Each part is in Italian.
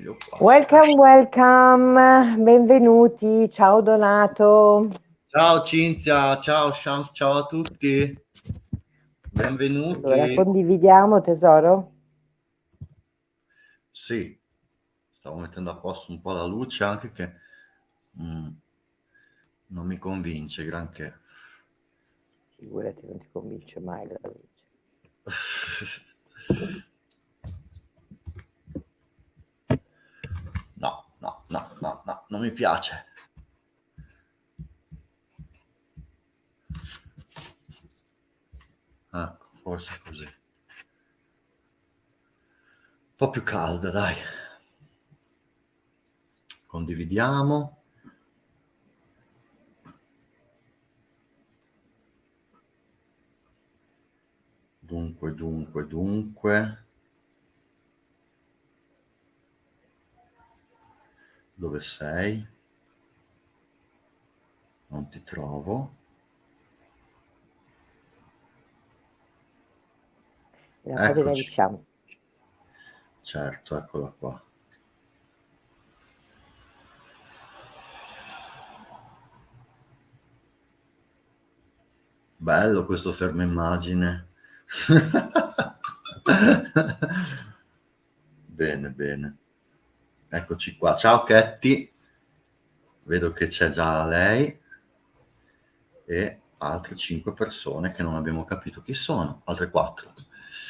io qua. Welcome, welcome, benvenuti, ciao Donato. Ciao Cinzia, ciao Shams, ciao a tutti. Allora, Benvenuti. condividiamo tesoro? Sì, stavo mettendo a posto un po' la luce anche che non mi convince granché. Figurati, non ti convince mai la luce. No, non mi piace. Ecco, forse così. Un po' più calda, dai. Condividiamo. Dunque. Dove sei? Non ti trovo. La pagina di Eccoci. Sham. Certo, eccola qua. Bello questo fermo immagine. Bene. Eccoci qua. Ciao Ketty. Vedo che c'è già lei e altre 5 persone che non abbiamo capito chi sono, altre 4.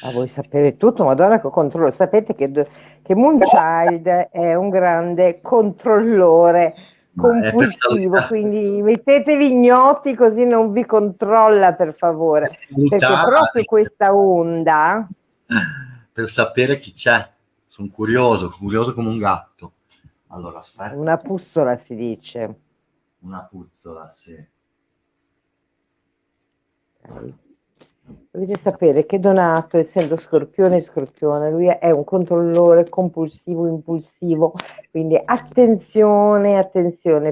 Ma vuoi sapere tutto? Madonna, che controllo. Sapete che Moonchild è un grande controllore Ma è per compulsivo, quindi mettetevi ignoti così non vi controlla, per favore, perché proprio salutare, questa onda... per sapere chi c'è. Sono curioso come un gatto. Allora, aspetta. Una pussola si dice. Una puzzola, sì. Ok. Dovete sapere che Donato, essendo scorpione, lui è un controllore compulsivo, impulsivo, quindi attenzione,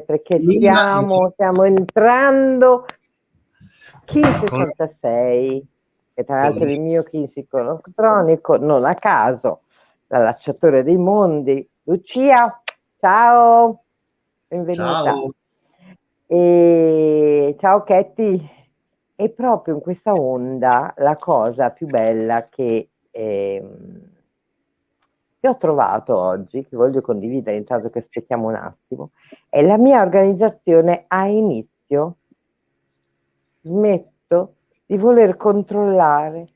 perché stiamo entrando Kin Con 66, che tra l'altro è con il mio Kin elettronico, non a caso, l'allacciatore dei mondi. Lucia, ciao, benvenuta. Ciao. E ciao Ketty. E proprio in questa onda la cosa più bella che ho trovato oggi, che voglio condividere intanto che aspettiamo un attimo, è la mia organizzazione a inizio. Smetto di voler controllare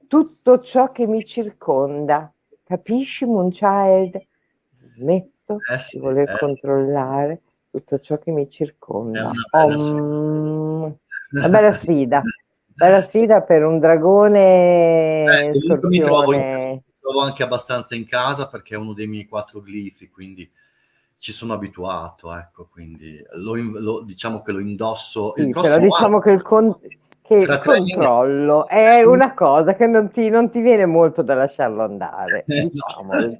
tutto ciò che mi circonda. Capisci, Moonchild? Smetto di Sì, voler sì. controllare tutto ciò che mi È circonda. una bella sfida. Una bella sfida per un dragone Comunque mi scorpione. trovo anche abbastanza in casa perché è uno dei miei 4 glifi, quindi ci sono abituato, ecco, quindi diciamo che lo indosso. Il Sì, però prossimo anno, diciamo che il fra 3 mesi, controllo è una cosa che non ti viene molto da lasciarlo andare, no.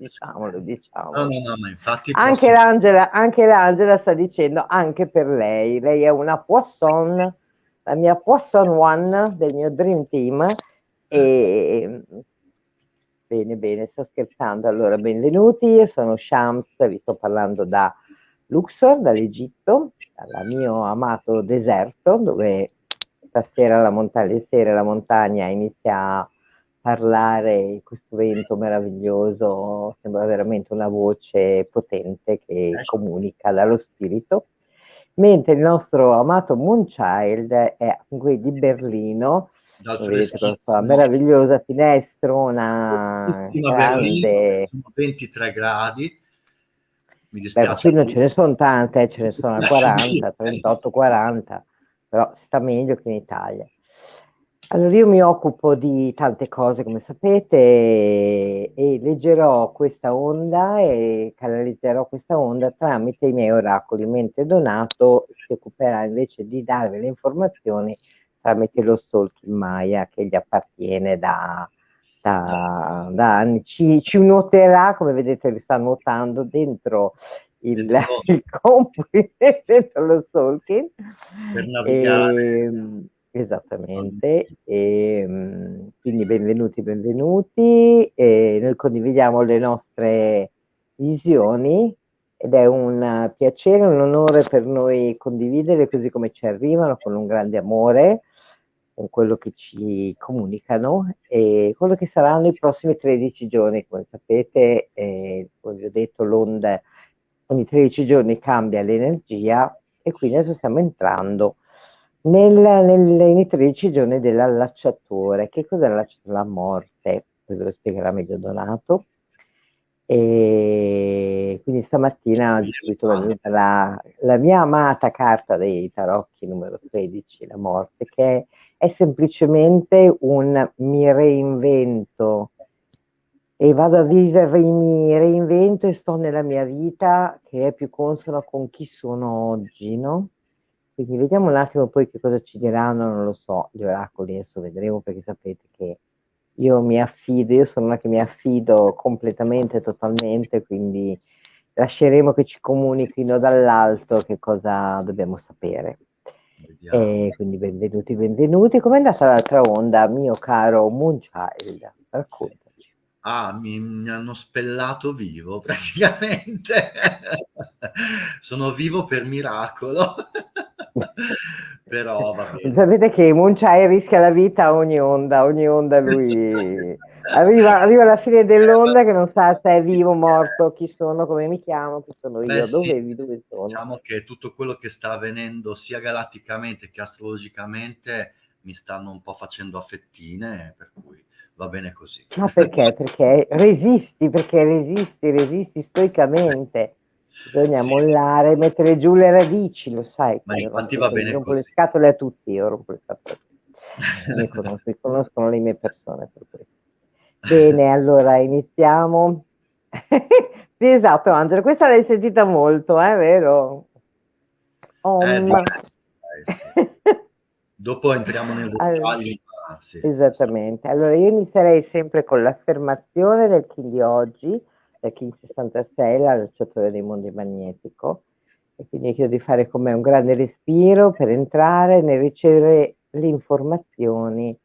diciamolo. No, ma infatti il Anche prossimo l'Angela sta dicendo anche per lei. Lei è una Poisson, la mia Poisson One del mio Dream Team. E bene, sto scherzando. Allora, benvenuti, io sono Shams, vi sto parlando da Luxor, dall'Egitto, dal mio amato deserto, dove stasera le sere la montagna inizia a parlare, questo vento meraviglioso, sembra veramente una voce potente che comunica dallo spirito, mentre il nostro amato Moonchild è qui di Berlino, dal vedete questa freschissimo meravigliosa finestrona Berlino, grande. sono 23 gradi, mi Beh, ma dispiace. qui non ce ne sono tante, ce ne sono a 40, 38, 40, però sta meglio che in Italia. Allora, io mi occupo di tante cose, come sapete, e leggerò questa onda e canalizzerò questa onda tramite i miei oracoli, mentre Donato si occuperà invece di darvi le informazioni tramite lo Stalking Maya che gli appartiene da anni. Ci nuoterà, come vedete, li sta nuotando dentro il, Dentro il computer, dentro lo Stalking. per navigare. E, esattamente, e, quindi benvenuti. E noi condividiamo visioni ed è un piacere, un onore per noi condividere così come ci arrivano, con un grande amore, con quello che ci comunicano e quello che saranno i prossimi 13 giorni. Come sapete, come vi ho detto, l'onda ogni 13 giorni cambia l'energia e quindi adesso stiamo entrando nei 13 giorni dell'allacciatore. Che cos'è l'allacciatore? La morte, poi ve lo spiegherà meglio Donato. E quindi stamattina di subito è venuta la mia amata carta dei tarocchi numero 13, la morte, che è semplicemente un mi reinvento e vado a vivere, mi reinvento e sto nella mia vita che è più consona con chi sono oggi, no? Quindi vediamo un attimo poi che cosa ci diranno, non lo so, gli oracoli adesso vedremo, perché sapete che io mi affido, io sono una che mi affido completamente, totalmente, quindi lasceremo che ci comunichino dall'alto che cosa dobbiamo sapere. Vediamo. E quindi benvenuti, benvenuti. Com'è andata l'altra onda, mio caro Moonchild? Raccontaci. Mi hanno spellato vivo praticamente. Sono vivo per miracolo. Però va bene. Sapete che Moonchild rischia la vita a ogni onda lui arriva alla fine dell'onda che non sa se è vivo, morto, chi sono, come mi chiamo, chi sono Beh io, sì, dove sono. diciamo che tutto quello che sta avvenendo sia galatticamente che astrologicamente mi stanno un po' facendo a fettine, per cui va bene così. Ma perché? Perché resisti stoicamente. Bisogna Sì, mollare, mettere giù le radici, lo sai, ma quindi infatti rompo, va gli bene rompo le così. scatole a tutti, io rompo le scatole a tutti. Conoscono le mie persone per questo. Bene, allora iniziamo. Sì, esatto, Angelo, questa l'hai sentita molto, vero? Om. Sì. Dopo entriamo nel Allora, dettaglio, ma sì, esattamente. Allora, io inizierei sempre con l'affermazione del King di oggi, del King 66, la lanciatore dei mondi magnetico. E quindi chiedo di fare con me un grande respiro per entrare nel ricevere le informazioni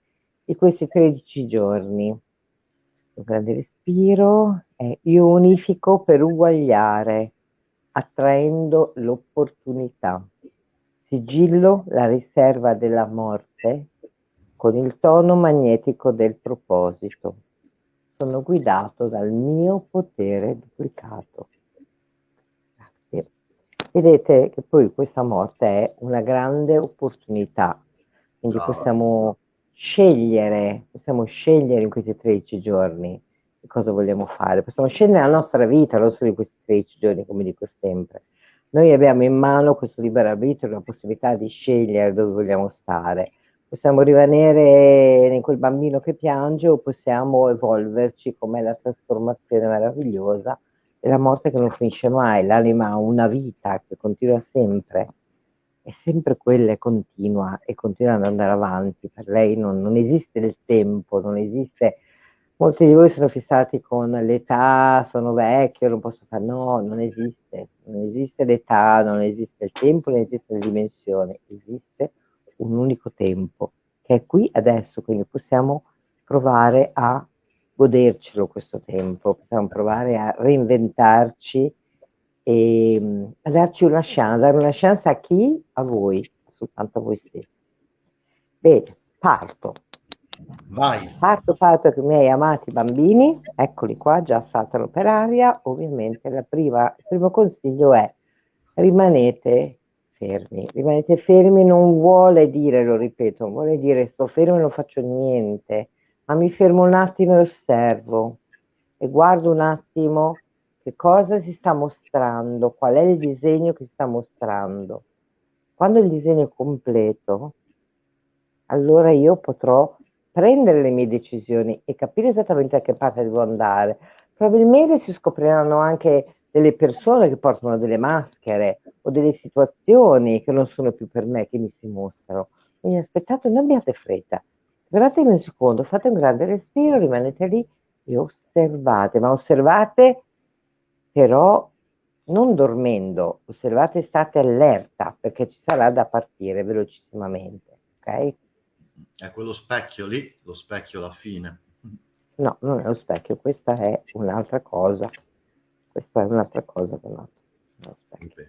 di questi 13 giorni. Un grande respiro e io unifico per uguagliare, attraendo l'opportunità. Sigillo la riserva della morte con il tono magnetico del proposito. Sono guidato dal mio potere duplicato. Grazie. Vedete che poi questa morte è una grande opportunità, quindi brava. possiamo scegliere in questi 13 giorni che cosa vogliamo fare, possiamo scegliere la nostra vita, non solo in questi 13 giorni, come dico sempre. Noi abbiamo in mano questo libero arbitrio, la possibilità di scegliere dove vogliamo stare. Possiamo rimanere in quel bambino che piange o possiamo evolverci come la trasformazione meravigliosa e la morte che non finisce mai. L'anima ha una vita che continua sempre, è sempre quella e continua ad andare avanti. Per lei non esiste il tempo, non esiste. Molti di voi sono fissati con l'età, sono vecchio, non posso fare. No, non esiste l'età, non esiste il tempo, non esiste le dimensioni, esiste un unico tempo che è qui adesso, quindi possiamo provare a godercelo questo tempo, possiamo provare a reinventarci e a darci una chance, dare una chance a chi? A voi, soltanto a voi stessi. Bene, parto. Vai. Parto con i miei amati bambini, eccoli qua, già saltano per aria. Ovviamente il primo consiglio è rimanete fermi. Rimanete fermi non vuole dire, lo ripeto, vuole dire sto fermo e non faccio niente, ma mi fermo un attimo e osservo e guardo un attimo che cosa si sta mostrando, qual è il disegno che si sta mostrando. Quando il disegno è completo, allora io potrò prendere le mie decisioni e capire esattamente a che parte devo andare. Probabilmente si scopriranno anche delle persone che portano delle maschere o delle situazioni che non sono più per me, che mi si mostrano. Quindi aspettate, non abbiate fretta. Fermatevi un secondo, fate un grande respiro, rimanete lì e osservate, ma osservate però non dormendo, osservate, state allerta perché ci sarà da partire velocissimamente, ok? È quello specchio lì, lo specchio alla fine. No, non è lo specchio, questa è un'altra cosa. Questa è un'altra cosa che noto. Lo specchio.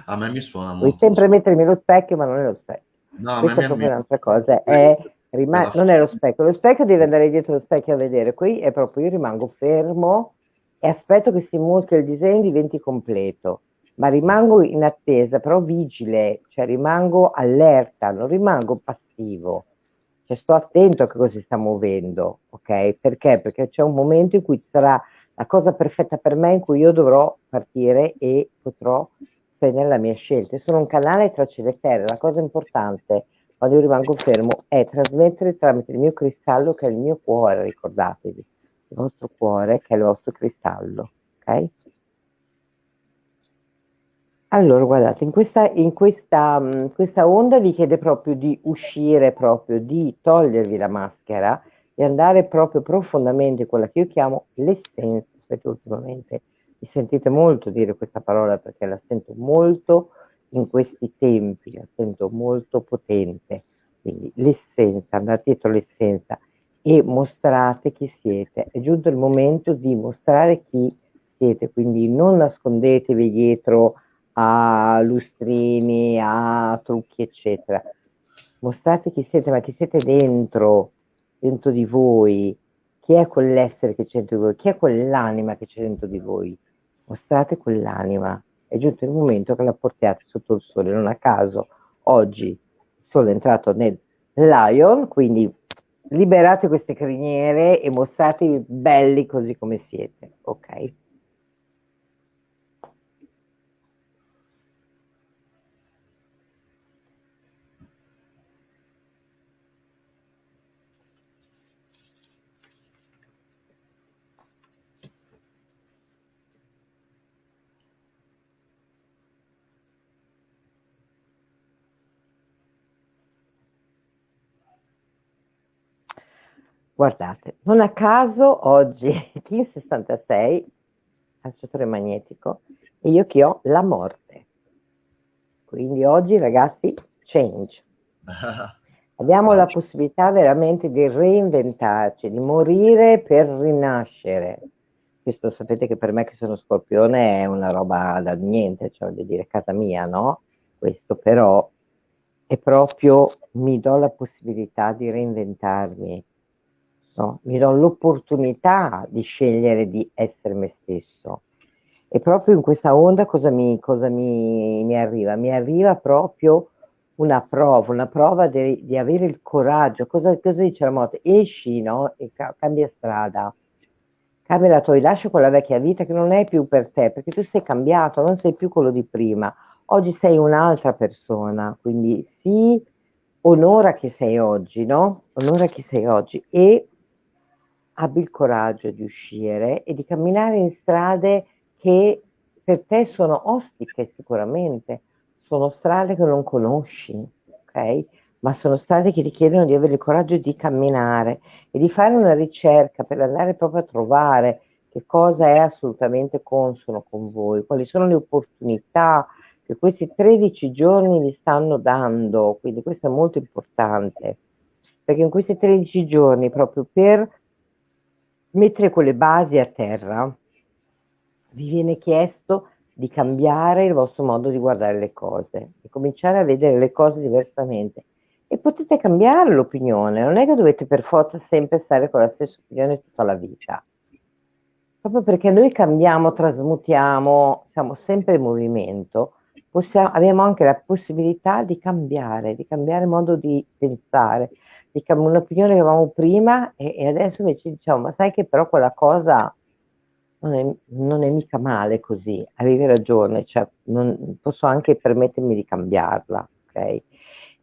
A me mi suona Vuoi molto. sempre mettermi lo specchio, ma non è lo specchio. No, Questa è proprio un'altra cosa. quella Non è lo specchio deve andare dietro lo specchio a vedere. Qui è proprio, io rimango fermo e aspetto che si mostri il disegno e diventi completo, ma rimango in attesa, però vigile, cioè rimango allerta, non rimango passivo. Cioè sto attento a che cosa si sta muovendo, ok? Perché? Perché c'è un momento in cui sarà la cosa perfetta per me, in cui io dovrò partire e potrò prendere la mia scelta. Sono un canale tra cielo e terra. La cosa importante quando io rimango fermo è trasmettere tramite il mio cristallo, che è il mio cuore, ricordatevi, il vostro cuore che è il vostro cristallo, ok? Allora, guardate, questa onda vi chiede proprio di uscire, proprio di togliervi la maschera e andare proprio profondamente in quella che io chiamo l'essenza, perché ultimamente mi sentite molto dire questa parola perché la sento molto in questi tempi, la sento molto potente. Quindi l'essenza, andate dietro l'essenza e mostrate chi siete. È giunto il momento di mostrare chi siete, quindi non nascondetevi dietro a lustrini, a trucchi, eccetera. Mostrate chi siete, ma chi siete dentro di voi. Chi è quell'essere che c'è dentro di voi? Chi è quell'anima che c'è dentro di voi? Mostrate quell'anima. È giunto il momento che la portiate sotto il sole. Non a caso, oggi il sole è entrato nel Lion, quindi liberate queste criniere e mostratevi belli così come siete, ok? Guardate, non a caso oggi King 66, calciatore magnetico, e io che ho la morte. Quindi oggi, ragazzi, change. Abbiamo la possibilità veramente di reinventarci, di morire per rinascere. Questo sapete che per me che sono Scorpione è una roba da niente, cioè voglio dire casa mia, no? Questo però è proprio mi do la possibilità di reinventarmi. No? Mi do l'opportunità di scegliere di essere me stesso. E proprio in questa onda mi arriva? Mi arriva proprio una prova di avere il coraggio. Cosa dice la moto? Esci, no? E cambia strada. Cambia la tua, lascia quella vecchia vita che non è più per te, perché tu sei cambiato, non sei più quello di prima. Oggi sei un'altra persona, quindi sì, onora chi sei oggi, no? Onora chi sei oggi e abbi il coraggio di uscire e di camminare in strade che per te sono ostiche sicuramente, sono strade che non conosci, ok? Ma sono strade che ti chiedono di avere il coraggio di camminare e di fare una ricerca per andare proprio a trovare che cosa è assolutamente consono con voi, quali sono le opportunità che questi 13 giorni vi stanno dando, quindi questo è molto importante, perché in questi 13 giorni proprio per mettere quelle basi a terra, vi viene chiesto di cambiare il vostro modo di guardare le cose, di cominciare a vedere le cose diversamente. E potete cambiare l'opinione, non è che dovete per forza sempre stare con la stessa opinione tutta la vita. Proprio perché noi cambiamo, trasmutiamo, siamo sempre in movimento, abbiamo anche la possibilità di cambiare modo di pensare, un'opinione che avevamo prima e adesso invece diciamo, ma sai che però quella cosa non è mica male così, avevi ragione, cioè, posso anche permettermi di cambiarla, ok?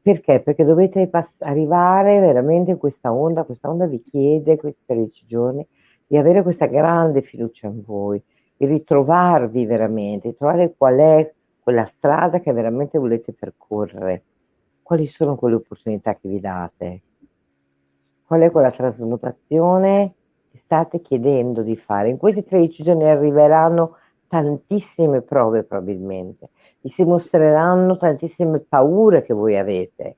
Perché? Perché dovete arrivare veramente in questa onda vi chiede questi 13 giorni di avere questa grande fiducia in voi, di ritrovarvi veramente, di trovare qual è quella strada che veramente volete percorrere, quali sono quelle opportunità che vi date, qual è quella trasmutazione che state chiedendo di fare. In questi 13 giorni arriveranno tantissime prove probabilmente, vi si mostreranno tantissime paure che voi avete,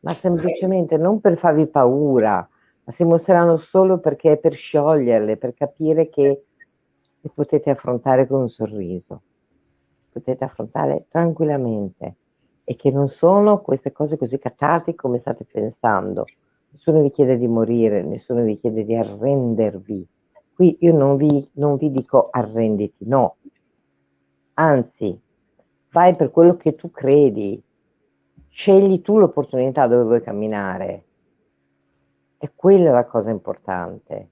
ma semplicemente non per farvi paura, ma si mostreranno solo perché per scioglierle, per capire che e potete affrontare con un sorriso, potete affrontare tranquillamente e che non sono queste cose così catartiche come state pensando. Nessuno vi chiede di morire, nessuno vi chiede di arrendervi. Qui io non vi dico arrenditi, no, anzi, vai per quello che tu credi, scegli tu l'opportunità dove vuoi camminare, e quella è la cosa importante.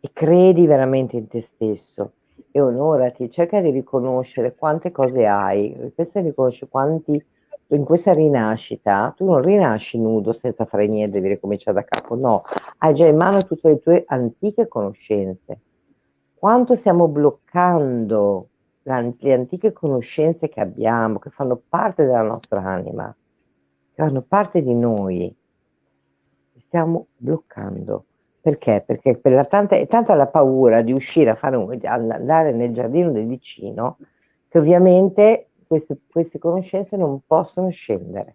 E credi veramente in te stesso e onorati, cerca di riconoscere quante cose hai, pensa di riconoscere quanti, in questa rinascita, tu non rinasci nudo senza fare niente, devi ricominciare da capo, no, hai già in mano tutte le tue antiche conoscenze. Quanto stiamo bloccando le antiche conoscenze che abbiamo, che fanno parte della nostra anima, che fanno parte di noi, stiamo bloccando. Perché? Perché è tanta la paura di uscire a andare nel giardino del vicino, che ovviamente queste conoscenze non possono scendere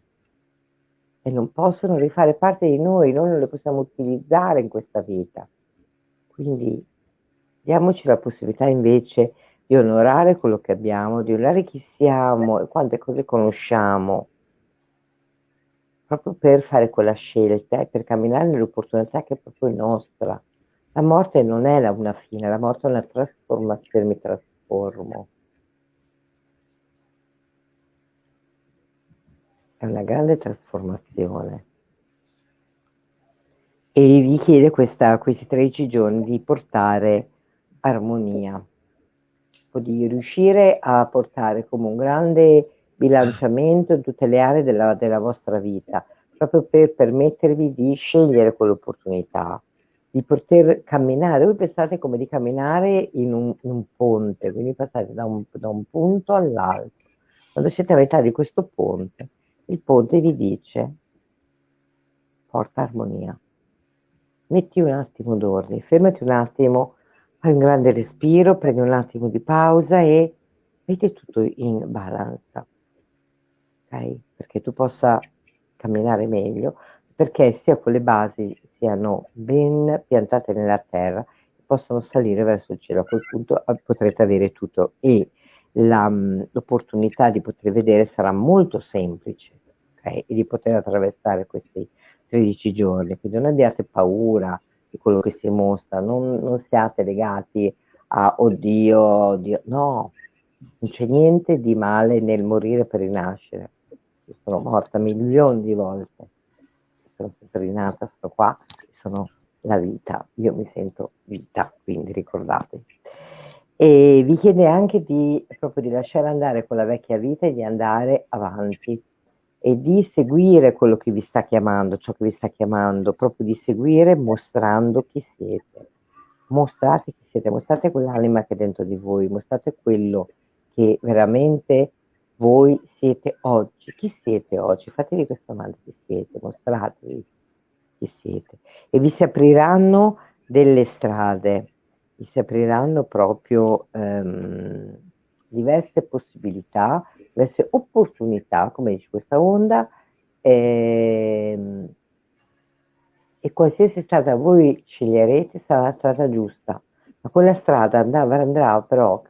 e non possono rifare parte di noi non le possiamo utilizzare in questa vita. Quindi diamoci la possibilità invece di onorare quello che abbiamo, di onorare chi siamo e quante cose conosciamo, proprio per fare quella scelta e per camminare nell'opportunità che è proprio nostra. La morte non è una fine, la morte è una trasformazione, mi trasformo. È una grande trasformazione. E vi chiede questi 13 giorni di portare armonia, di riuscire a portare come un grande bilanciamento in tutte le aree della vostra vita, proprio per permettervi di scegliere quell'opportunità, di poter camminare. Voi pensate come di camminare in un ponte, quindi passate da un punto all'altro. Quando siete a metà di questo ponte, il ponte vi dice porta armonia. Metti un attimo d'ordine, fermati un attimo, fai un grande respiro, prendi un attimo di pausa e metti tutto in balance, ok? Perché tu possa camminare meglio, perché sia quelle basi siano ben piantate nella terra e possono salire verso il cielo. A quel punto potrete avere tutto e l'opportunità di poter vedere sarà molto semplice, ok? E di poter attraversare questi 13 giorni, quindi non abbiate paura di quello che si mostra, non siate legati a oddio, oddio, no, non c'è niente di male nel morire per rinascere. Io sono morta milioni di volte, sono sempre rinata, sto qua, sono la vita, io mi sento vita, quindi ricordate. E vi chiede anche proprio di lasciare andare quella vecchia vita e di andare avanti e di seguire quello che vi sta chiamando, ciò che vi sta chiamando, proprio di seguire mostrando chi siete. Mostrate chi siete, mostrate quell'anima che è dentro di voi, mostrate quello che veramente voi siete oggi. Chi siete oggi? Fatevi questa domanda, chi siete? Mostratevi chi siete. E vi si apriranno delle strade, vi si apriranno proprio diverse possibilità, diverse opportunità, come dice questa onda, e qualsiasi strada voi sceglierete sarà la strada giusta, ma quella strada andrà però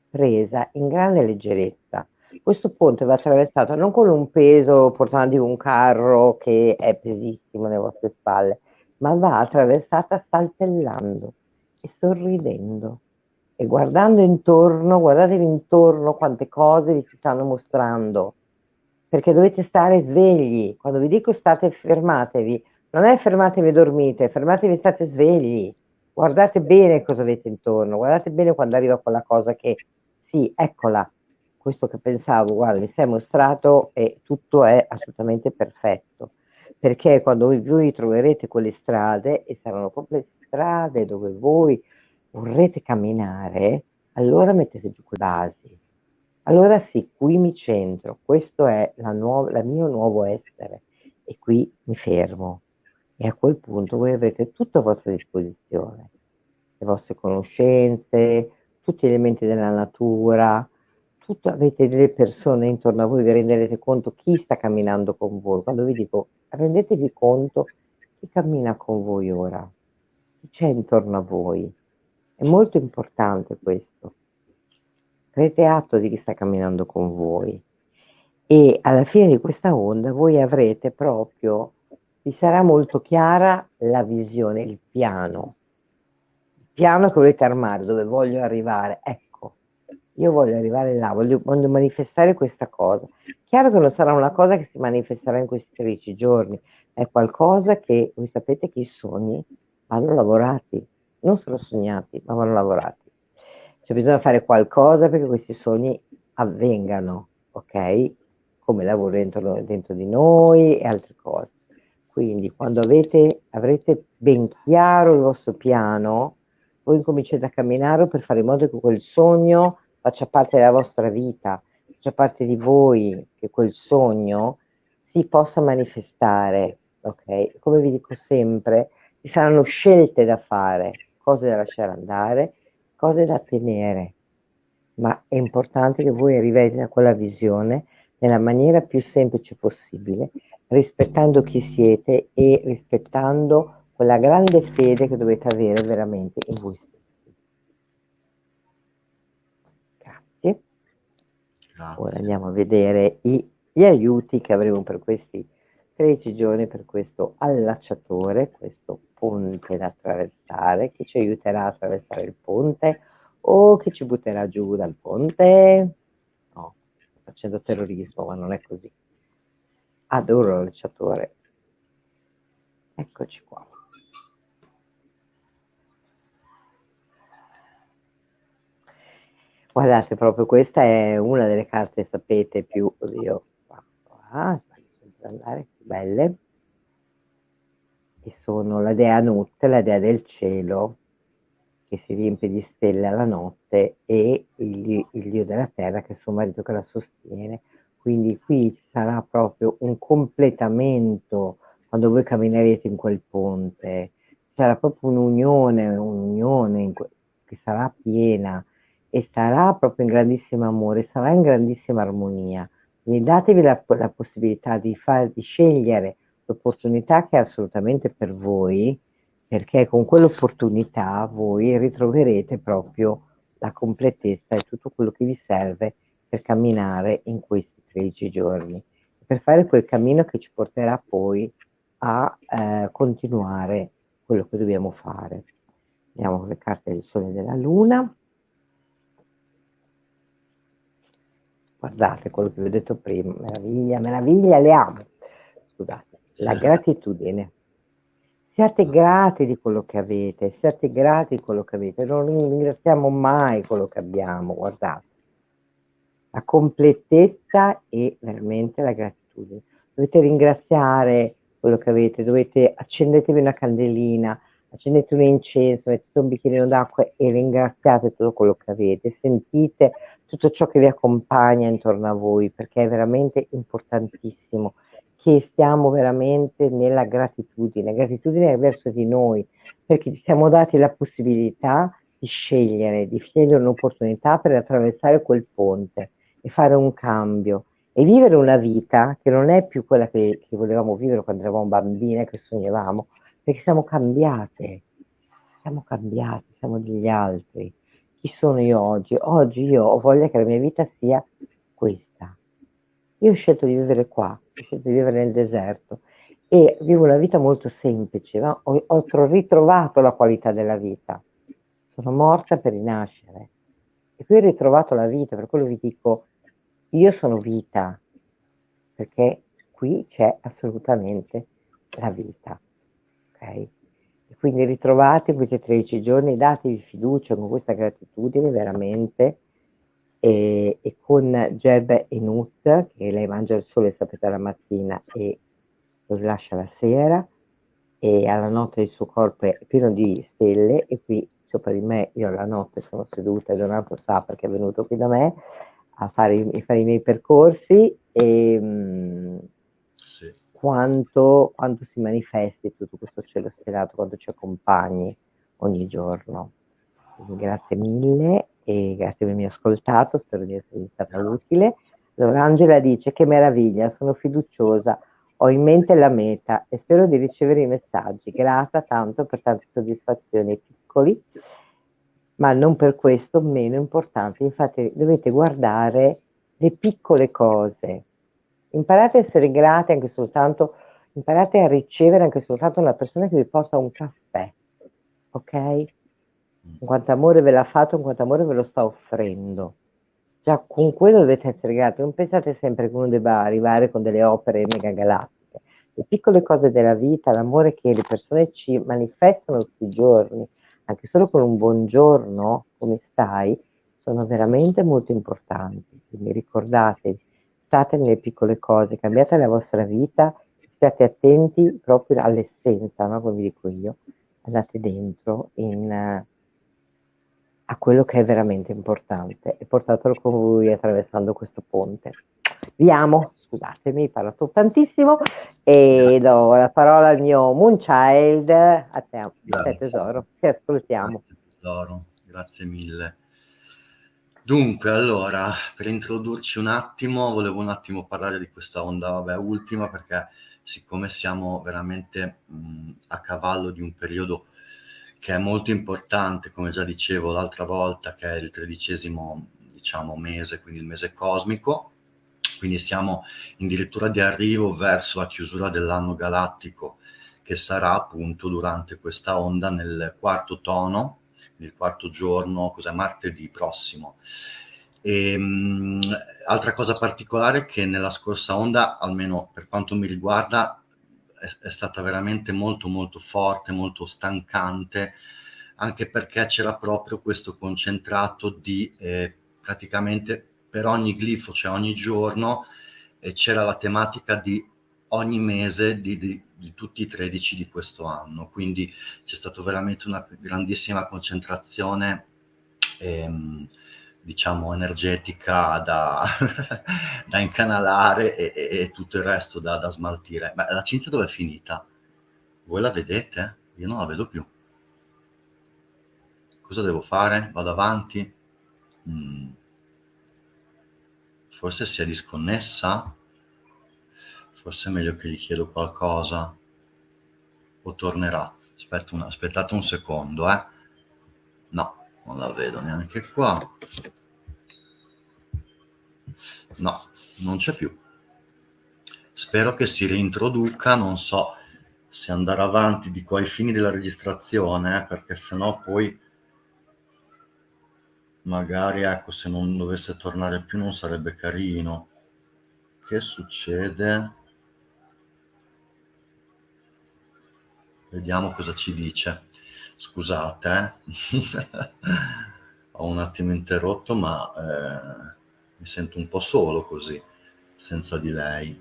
presa in grande leggerezza. Questo ponte va attraversato non con un peso portando un carro che è pesissimo nelle vostre spalle, ma va attraversata saltellando e sorridendo e guardando intorno, guardatevi intorno quante cose vi si stanno mostrando, perché dovete stare svegli. Quando vi dico state fermatevi, non è fermatevi e dormite, fermatevi e state svegli. Guardate bene cosa avete intorno, guardate bene quando arriva quella cosa che, sì, eccola, questo che pensavo, guarda, mi sei mostrato e tutto è assolutamente perfetto. Perché quando voi troverete quelle strade, e saranno proprio le strade dove voi vorrete camminare, allora mettete giù quelle basi. Allora sì, qui mi centro, questo è il mio nuovo essere e qui mi fermo. E a quel punto voi avrete tutto a vostra disposizione, le vostre conoscenze, tutti gli elementi della natura, avete delle persone intorno a voi, vi renderete conto chi sta camminando con voi. Quando vi dico rendetevi conto chi cammina con voi ora, chi c'è intorno a voi. È molto importante questo. Prendete atto di chi sta camminando con voi e alla fine di questa onda voi avrete proprio, vi sarà molto chiara la visione, il piano che volete armare, dove voglio arrivare. Ecco, io voglio arrivare là, voglio manifestare questa cosa. Chiaro che non sarà una cosa che si manifesterà in questi 13 giorni, è qualcosa che voi sapete che i sogni vanno lavorati, non sono sognati, ma vanno lavorati. Cioè bisogna fare qualcosa perché questi sogni avvengano, ok? Come lavoro dentro di noi e altre cose. Quindi quando avrete ben chiaro il vostro piano, voi incominciate a camminare per fare in modo che quel sogno faccia parte della vostra vita, faccia parte di voi, che quel sogno si possa manifestare, ok? Come vi dico sempre, ci saranno scelte da fare, cose da lasciare andare, cose da tenere, ma è importante che voi arriviate a quella visione nella maniera più semplice possibile, rispettando chi siete e rispettando quella grande fede che dovete avere veramente in voi stessi. Grazie. Grazie. Ora andiamo a vedere gli aiuti che avremo per questi 13 giorni, per questo allacciatore, questo ponte da attraversare, che ci aiuterà a attraversare il ponte o che ci butterà giù dal ponte. No, sto facendo terrorismo, ma non è così. Adoro l'allacciatore. Eccoci qua. Guardate, proprio questa è una delle carte, sapete, più, oddio, sempre andare, belle, che sono la dea Nut, la dea del cielo, che si riempie di stelle alla notte, e il dio della terra, che è suo marito che la sostiene. Quindi qui ci sarà proprio un completamento quando voi camminerete in quel ponte, sarà proprio un'unione che sarà piena e sarà proprio in grandissimo amore, sarà in grandissima armonia. Quindi datevi la possibilità di scegliere l'opportunità che è assolutamente per voi, perché con quell'opportunità voi ritroverete proprio la completezza e tutto quello che vi serve per camminare in questi 13 giorni, per fare quel cammino che ci porterà poi a continuare quello che dobbiamo fare. Andiamo con le carte del Sole e della Luna. Guardate quello che vi ho detto prima, meraviglia, meraviglia, le amo. Scusate, la gratitudine. Siate grati di quello che avete, siate grati di quello che avete, non ringraziamo mai quello che abbiamo, guardate. La completezza e veramente la gratitudine. Dovete ringraziare quello che avete, accendetevi una candelina, accendete un incenso, mettete un bicchierino d'acqua e ringraziate tutto quello che avete, sentite tutto ciò che vi accompagna intorno a voi, perché è veramente importantissimo che stiamo veramente nella gratitudine verso di noi, perché ci siamo dati la possibilità di scegliere un'opportunità per attraversare quel ponte e fare un cambio e vivere una vita che non è più quella che volevamo vivere quando eravamo bambine, che sognavamo, perché siamo cambiate, siamo degli altri. Chi sono io oggi? Oggi io ho voglia che la mia vita sia questa. Io ho scelto di vivere qua, ho scelto di vivere nel deserto e vivo una vita molto semplice, ma ho ritrovato la qualità della vita. Sono morta per rinascere e qui ho ritrovato la vita, per quello vi dico, io sono vita, perché qui c'è assolutamente la vita, ok? E quindi ritrovate questi 13 giorni, datevi fiducia con questa gratitudine veramente, e con Jeb e Nut, che lei mangia il sole, sapete, la mattina e lo rilascia la sera, e alla notte il suo corpo è pieno di stelle, e qui sopra di me io alla notte sono seduta e Donato sa perché è venuto qui da me a fare i miei percorsi, e Sì. quanto si manifesti tutto questo cielo stellato, quanto ci accompagni ogni giorno. Quindi grazie mille e grazie per avermi ascoltato, spero di esservi stata utile. Allora Angela dice: che meraviglia, sono fiduciosa, ho in mente la meta e spero di ricevere i messaggi. Grata tanto per tante soddisfazioni piccoli. ma non per questo meno importante. Infatti dovete guardare le piccole cose. Imparate a essere grati anche soltanto, imparate a ricevere anche soltanto una persona che vi porta un caffè, ok? In quanto amore ve l'ha fatto, in quanto amore ve lo sta offrendo. Già con quello dovete essere grati, non pensate sempre che uno debba arrivare con delle opere mega galattiche. Le piccole cose della vita, l'amore che le persone ci manifestano tutti i giorni, anche solo con un buongiorno, come stai, sono veramente molto importanti. Quindi ricordatevi, state nelle piccole cose, cambiate la vostra vita, state attenti proprio all'essenza, no? Come vi dico io, andate dentro a quello che è veramente importante e portatelo con voi attraversando questo ponte. Vi amo, scusatemi, parlo tantissimo e do la parola al mio Moonchild, a te tesoro, ti ascoltiamo. Grazie, tesoro. Grazie mille. Dunque, allora, per introdurci un attimo, volevo un attimo parlare di questa onda, vabbè, ultima, perché siccome siamo veramente a cavallo di un periodo che è molto importante, come già dicevo l'altra volta, che è il 13°, diciamo, mese, quindi il mese cosmico, quindi siamo addirittura di arrivo verso la chiusura dell'anno galattico, che sarà appunto durante questa onda nel quarto tono, il quarto giorno, cos'è, martedì prossimo. Altra cosa particolare è che nella scorsa onda, almeno per quanto mi riguarda, è stata veramente molto molto forte, molto stancante, anche perché c'era proprio questo concentrato di praticamente per ogni glifo, cioè ogni giorno, c'era la tematica di ogni mese di tutti i 13 di questo anno, quindi c'è stata veramente una grandissima concentrazione diciamo energetica da, da incanalare e tutto il resto da smaltire. Ma la cinzia dove è finita? Voi la vedete? Io non la vedo più. Cosa devo fare? Vado avanti? Forse si è disconnessa? Forse è meglio che gli chiedo qualcosa. O tornerà? Aspettate un secondo, No, non la vedo neanche qua. No, non c'è più. Spero che si reintroduca, non so se andare avanti di qua ai fini della registrazione, perché sennò poi magari, ecco, se non dovesse tornare più non sarebbe carino. Che succede? Vediamo cosa ci dice. Scusate, ho un attimo interrotto, ma mi sento un po' solo così, senza di lei.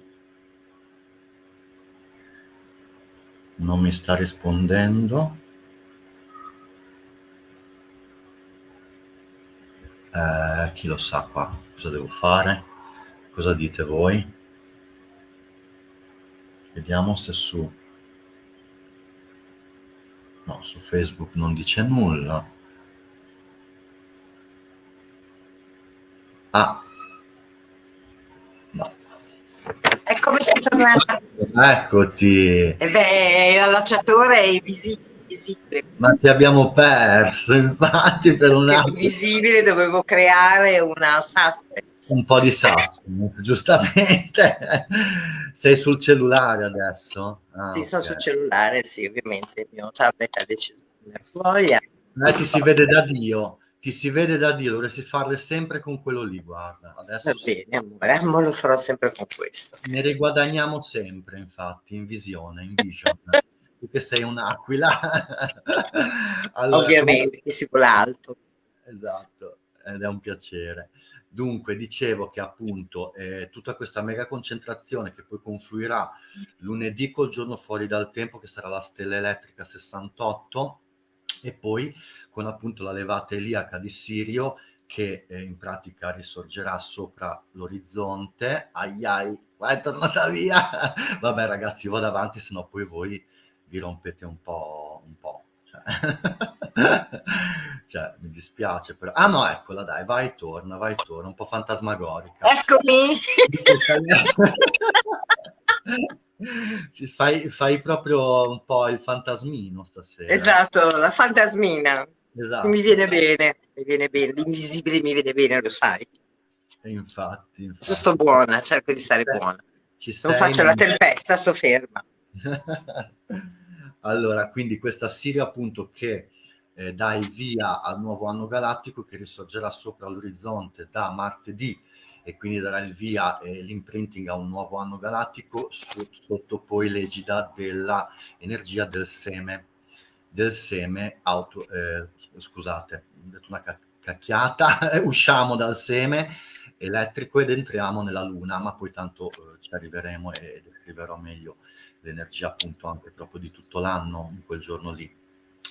Non mi sta rispondendo. Chi lo sa qua cosa devo fare? Cosa dite voi? Vediamo se su Facebook non dice nulla. No. Eccomi, sono tornata. Eccoti. L'allacciatore è invisibile. Ma ti abbiamo perso, infatti, per un attimo. Invisibile, dovevo creare una suspense. Un po' di suspense, giustamente. Sei sul cellulare adesso? Sì, sono sul cellulare, sì, ovviamente. Il mio tablet ha deciso di andare voglia. Si vede da Dio. Ti si vede da Dio, dovresti farle sempre con quello lì, guarda. Adesso va bene, amore, lo farò sempre con questo. Ne riguadagniamo sempre, infatti, in visione, in vision. Tu che sei un'aquila. Allora, ovviamente, che si vola alto. Esatto, ed è un piacere. Dunque, dicevo che appunto tutta questa mega concentrazione che poi confluirà lunedì col giorno fuori dal tempo, che sarà la stella elettrica 68, e poi con appunto la levata eliaca di Sirio, che in pratica risorgerà sopra l'orizzonte. È tornata via. Vabbè ragazzi, vado avanti, sennò poi voi vi rompete un po'. Cioè, mi dispiace però. Ah no, eccola, dai, vai, torna, un po' fantasmagorica. Eccomi! Fai proprio un po' il fantasmino stasera. Esatto, la fantasmina. Esatto. Mi viene bene, l'invisibile mi viene bene, lo sai. Infatti. Sto buona, cerco di stare buona. Non faccio la tempesta, sto ferma. Allora, quindi questa Sirio appunto che dà il via al nuovo anno galattico che risorgerà sopra l'orizzonte da martedì e quindi darà il via e l'imprinting a un nuovo anno galattico sotto poi l'egida della energia del seme scusate, ho detto una cacchiata, usciamo dal seme elettrico ed entriamo nella luna, ma poi tanto ci arriveremo e descriverò meglio l'energia appunto anche proprio di tutto l'anno in quel giorno lì,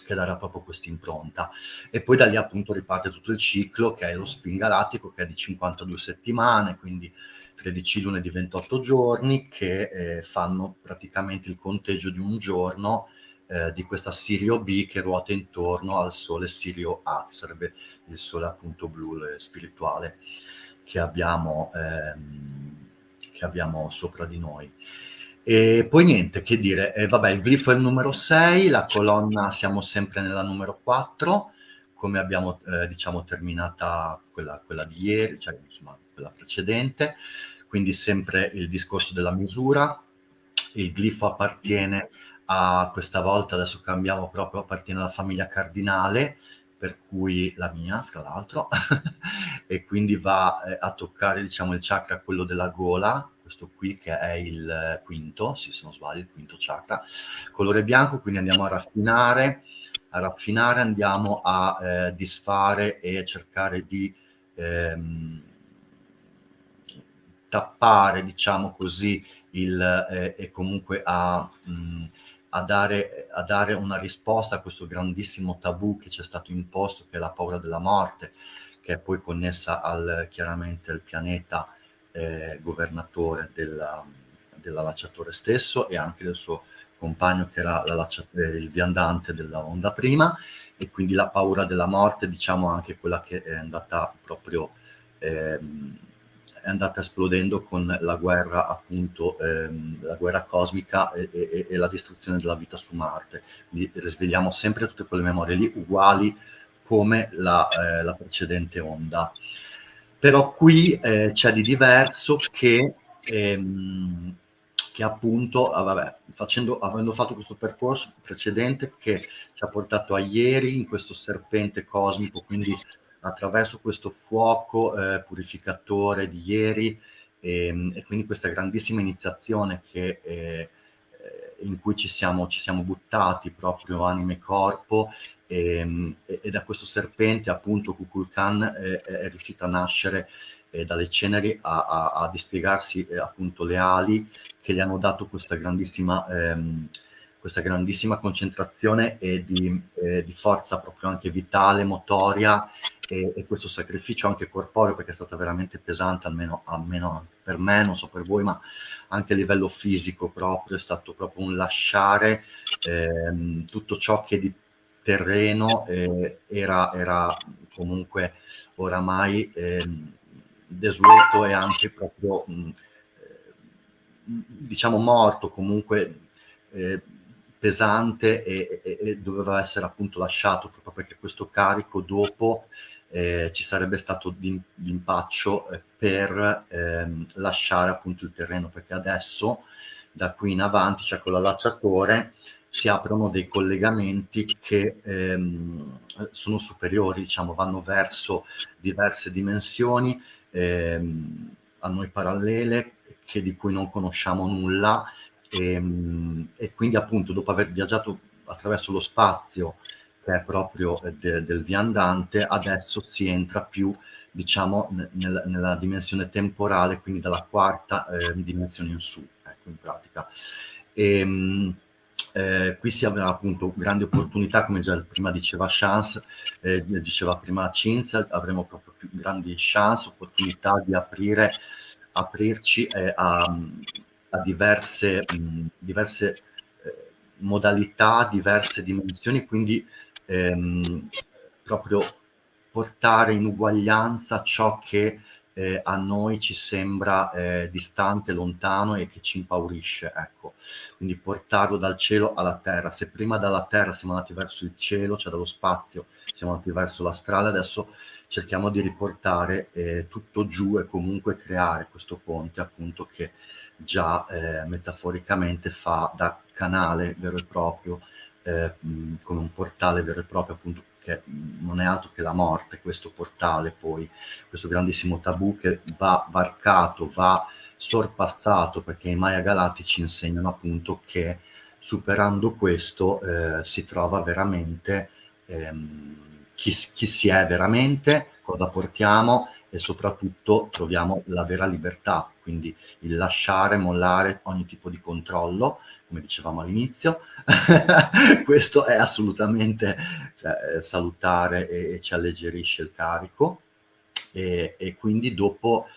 che darà proprio questa impronta. E poi da lì appunto riparte tutto il ciclo che è lo spin galattico, che è di 52 settimane, quindi 13 lune di 28 giorni, che fanno praticamente il conteggio di un giorno di questa Sirio B che ruota intorno al sole Sirio A, che sarebbe il sole appunto blu spirituale che abbiamo sopra di noi. E poi niente, che dire, vabbè, il glifo è il numero 6, la colonna siamo sempre nella numero 4, come abbiamo diciamo terminata quella di ieri, cioè insomma quella precedente, quindi sempre il discorso della misura. Il glifo appartiene a, questa volta adesso cambiamo proprio, appartiene alla famiglia cardinale, per cui la mia fra l'altro, e quindi va a toccare diciamo il chakra, quello della gola, questo qui che è il quinto, sì, se non sbaglio, il quinto chakra, colore bianco, quindi andiamo a raffinare, andiamo a disfare e cercare di tappare, diciamo così, e comunque a dare una risposta a questo grandissimo tabù che ci è stato imposto, che è la paura della morte, che è poi connessa chiaramente al pianeta governatore dell'allacciatore stesso e anche del suo compagno che era il viandante della onda prima, e quindi la paura della morte, diciamo anche quella che è andata proprio è andata esplodendo con la guerra appunto, la guerra cosmica e la distruzione della vita su Marte. Quindi risvegliamo sempre tutte quelle memorie lì uguali come la precedente onda. Però qui c'è di diverso che appunto, vabbè, avendo fatto questo percorso precedente che ci ha portato a ieri in questo serpente cosmico, quindi attraverso questo fuoco purificatore di ieri e quindi questa grandissima iniziazione in cui ci siamo buttati proprio anima e corpo, e da questo serpente appunto Kukulkan è riuscito a nascere dalle ceneri a dispiegarsi appunto le ali che gli hanno dato questa grandissima concentrazione e di forza proprio anche vitale, motoria, e questo sacrificio anche corporeo, perché è stata veramente pesante, almeno per me, non so per voi, ma anche a livello fisico proprio, è stato proprio un lasciare tutto ciò che di terreno era comunque oramai desueto e anche proprio diciamo morto, comunque pesante, e doveva essere appunto lasciato, proprio perché questo carico dopo ci sarebbe stato d'impaccio per lasciare appunto il terreno, perché adesso da qui in avanti, cioè con l'allacciatore, si aprono dei collegamenti che sono superiori, diciamo, vanno verso diverse dimensioni a noi parallele, di cui non conosciamo nulla, e quindi appunto dopo aver viaggiato attraverso lo spazio che è proprio del viandante, adesso si entra più diciamo nella dimensione temporale, quindi dalla quarta dimensione in su, ecco, in pratica. Qui si avrà appunto grandi opportunità, come già prima diceva Chance, diceva prima Cinzia, avremo proprio più grandi chance, opportunità di aprirci a diverse modalità, diverse dimensioni, quindi proprio portare in uguaglianza ciò che a noi ci sembra distante, lontano e che ci impaurisce, ecco. Quindi portarlo dal cielo alla terra. Se prima dalla terra siamo andati verso il cielo, cioè dallo spazio, siamo andati verso l'astrale, adesso cerchiamo di riportare tutto giù e comunque creare questo ponte, appunto, che già metaforicamente fa da canale vero e proprio, come un portale vero e proprio, appunto, che non è altro che la morte, questo portale, poi questo grandissimo tabù che va varcato, va sorpassato, perché i Maya Galattici insegnano appunto che superando questo si trova veramente chi si è veramente, cosa portiamo e soprattutto troviamo la vera libertà, quindi il lasciare, mollare ogni tipo di controllo, come dicevamo all'inizio. Questo è assolutamente, cioè, salutare e ci alleggerisce il carico, e quindi dopo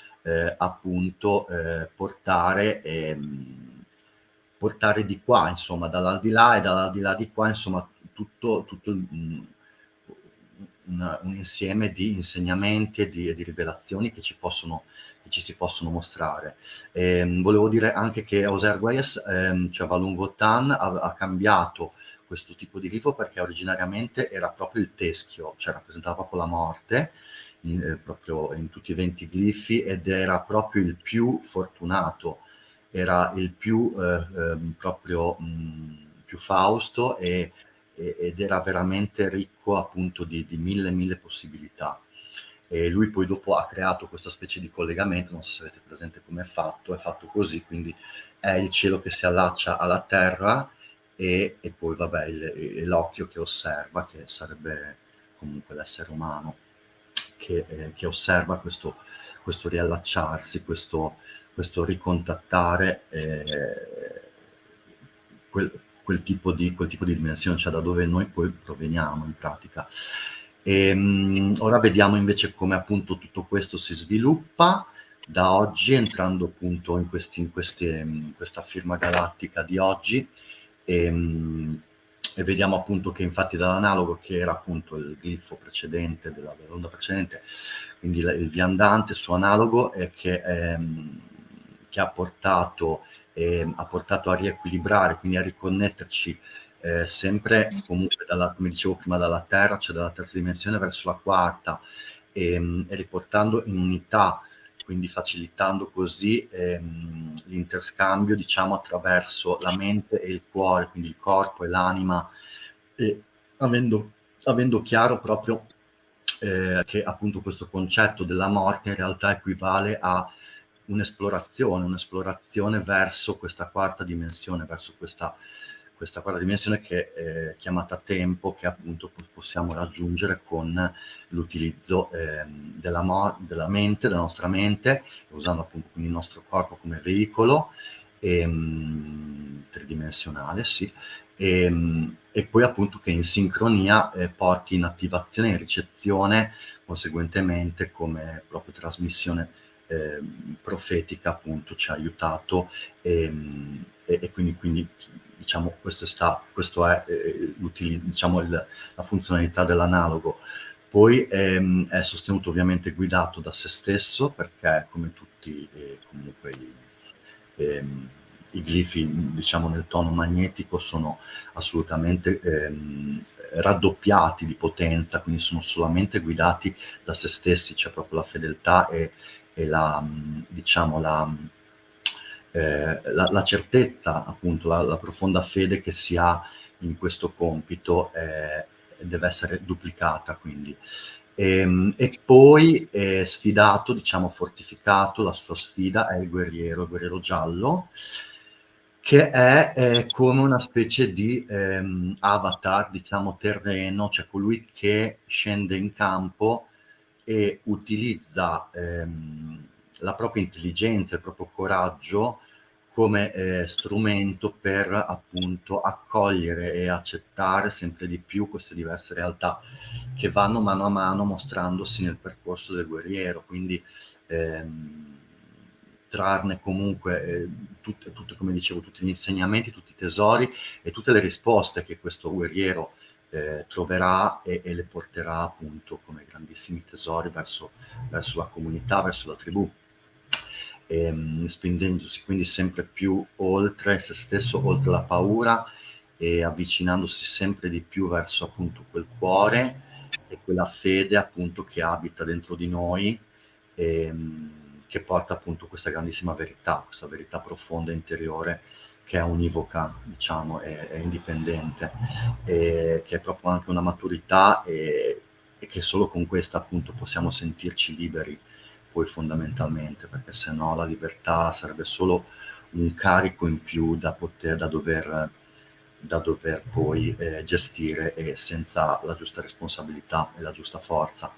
appunto portare di qua, insomma, dall'aldilà e dall'aldilà di qua, insomma, tutto un insieme di insegnamenti e di rivelazioni che ci si possono mostrare. Volevo dire anche che Auxerre Guayas, cioè Falun Gothan, ha cambiato questo tipo di glifo perché originariamente era proprio il teschio, cioè rappresentava proprio la morte, proprio in tutti i 20 glifi, ed era proprio il più fortunato, era il più proprio più fausto, ed era veramente ricco appunto di mille possibilità. E lui poi dopo ha creato questa specie di collegamento, non so se avete presente come è fatto così, quindi è il cielo che si allaccia alla terra, e poi vabbè l'occhio che osserva, che sarebbe comunque l'essere umano, che osserva questo riallacciarsi, questo ricontattare quel tipo di dimensione, cioè da dove noi poi proveniamo in pratica. Ora vediamo invece come appunto tutto questo si sviluppa da oggi, entrando appunto in questa firma galattica di oggi, e vediamo appunto che infatti dall'analogo, che era appunto il glifo precedente dell'onda precedente, quindi il viandante, il suo analogo, che ha portato a riequilibrare, quindi a riconnetterci sempre comunque come dicevo prima, dalla terra, cioè dalla terza dimensione verso la quarta, e riportando in unità, quindi facilitando così l'interscambio, diciamo, attraverso la mente e il cuore, quindi il corpo e l'anima, e avendo chiaro proprio che appunto questo concetto della morte in realtà equivale a un'esplorazione verso questa quarta dimensione, verso questa quarta dimensione che è chiamata tempo, che appunto possiamo raggiungere con l'utilizzo della mente, della nostra mente, usando appunto quindi il nostro corpo come veicolo tridimensionale, sì, e poi appunto che in sincronia porti in attivazione e ricezione, conseguentemente, come proprio trasmissione profetica, appunto ci ha aiutato, e quindi diciamo questo è diciamo la funzionalità dell'analogo. Poi è sostenuto, ovviamente guidato da se stesso, perché come tutti comunque i glifi, diciamo, nel tono magnetico sono assolutamente raddoppiati di potenza, quindi sono solamente guidati da se stessi, c'è proprio la fedeltà e diciamo la certezza, appunto, la profonda fede che si ha in questo compito deve essere duplicata, quindi. E poi sfidato, diciamo fortificato, la sua sfida è il guerriero giallo, che è come una specie di avatar, diciamo, terreno, cioè colui che scende in campo e utilizza la propria intelligenza, il proprio coraggio come strumento per appunto accogliere e accettare sempre di più queste diverse realtà che vanno mano a mano mostrandosi nel percorso del guerriero, quindi trarne comunque tutte, come dicevo, tutti gli insegnamenti, tutti i tesori e tutte le risposte che questo guerriero troverà e le porterà appunto come grandissimi tesori verso la comunità, verso la tribù, spingendosi quindi sempre più oltre se stesso, oltre la paura, e avvicinandosi sempre di più verso appunto quel cuore e quella fede appunto che abita dentro di noi, che porta appunto questa grandissima verità, questa verità profonda interiore, che è univoca, diciamo, è indipendente, e che è proprio anche una maturità, e che solo con questa appunto possiamo sentirci liberi poi fondamentalmente, perché se no la libertà sarebbe solo un carico in più da dover poi gestire, e senza la giusta responsabilità e la giusta forza.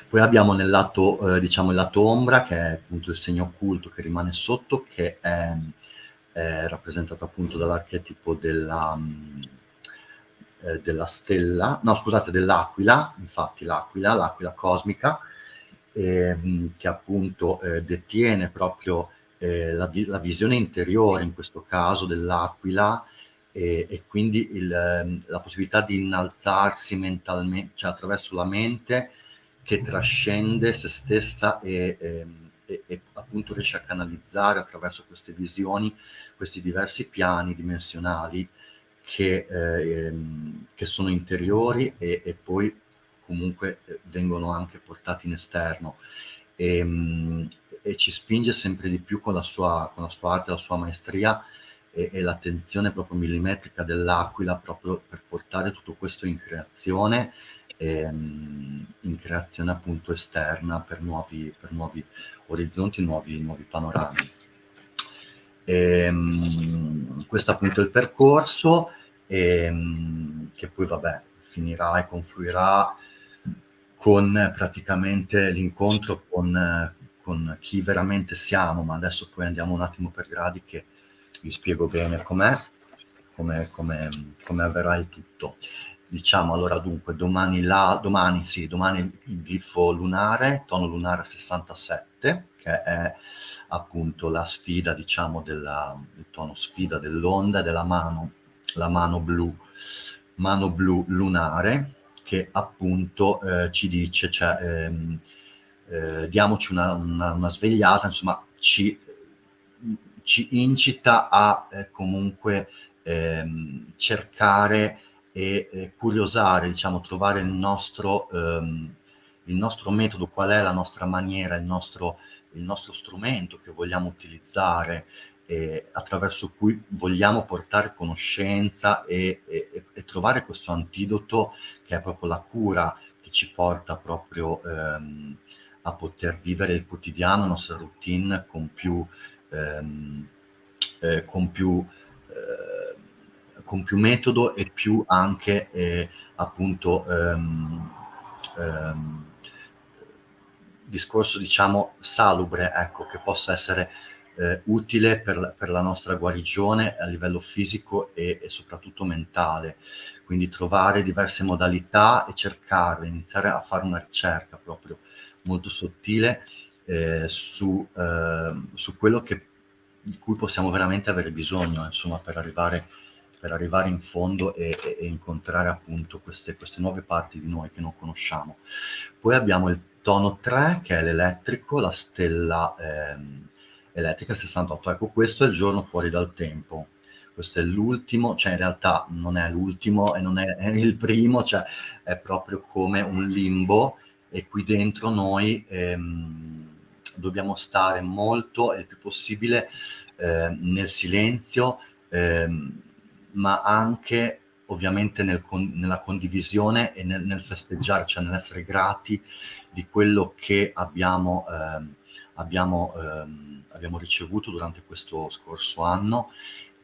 Poi abbiamo nel lato, diciamo, il lato ombra, che è appunto il segno occulto che rimane sotto, che è rappresentato appunto dall'archetipo della stella, no scusate, dell'aquila, infatti l'aquila cosmica, che appunto detiene proprio la visione interiore, in questo caso dell'aquila, e quindi la possibilità di innalzarsi mentalmente, cioè attraverso la mente che trascende se stessa, e appunto riesce a canalizzare attraverso queste visioni questi diversi piani dimensionali che sono interiori, e poi comunque vengono anche portati in esterno, e ci spinge sempre di più con la sua arte, la sua maestria, e l'attenzione proprio millimetrica dell'aquila, proprio per portare tutto questo in creazione, in creazione appunto esterna, per nuovi orizzonti, nuovi panorami. Questo appunto è il percorso, che poi vabbè finirà e confluirà con praticamente l'incontro con chi veramente siamo, ma adesso poi andiamo un attimo per gradi, che vi spiego bene come avverrà il tutto. Diciamo allora, dunque, domani il glifo lunare, tono lunare 67, che è appunto la sfida, diciamo, il tono sfida dell'onda, della la mano blu lunare, che appunto ci dice, cioè, diamoci una svegliata, insomma, ci incita a comunque cercare e curiosare, diciamo, trovare il nostro metodo, qual è la nostra maniera, il nostro strumento che vogliamo utilizzare, attraverso cui vogliamo portare conoscenza, e trovare questo antidoto, che è proprio la cura, che ci porta proprio a poter vivere il quotidiano, la nostra routine con più metodo, e più anche appunto discorso, diciamo, salubre, ecco, che possa essere utile per la nostra guarigione a livello fisico e soprattutto mentale. Quindi trovare diverse modalità e cercarle, iniziare a fare una ricerca proprio molto sottile su quello di cui possiamo veramente avere bisogno, insomma, per arrivare in fondo e incontrare appunto queste nuove parti di noi che non conosciamo. Poi abbiamo il tono 3, che è l'elettrico, la stella elettrica 68. Ecco, questo è il giorno fuori dal tempo. Questo è l'ultimo, cioè in realtà non è l'ultimo e non è il primo, cioè è proprio come un limbo, e qui dentro noi dobbiamo stare molto e il più possibile nel silenzio, ma anche ovviamente nella condivisione e nel festeggiare, cioè nell'essere grati di quello che abbiamo ricevuto durante questo scorso anno,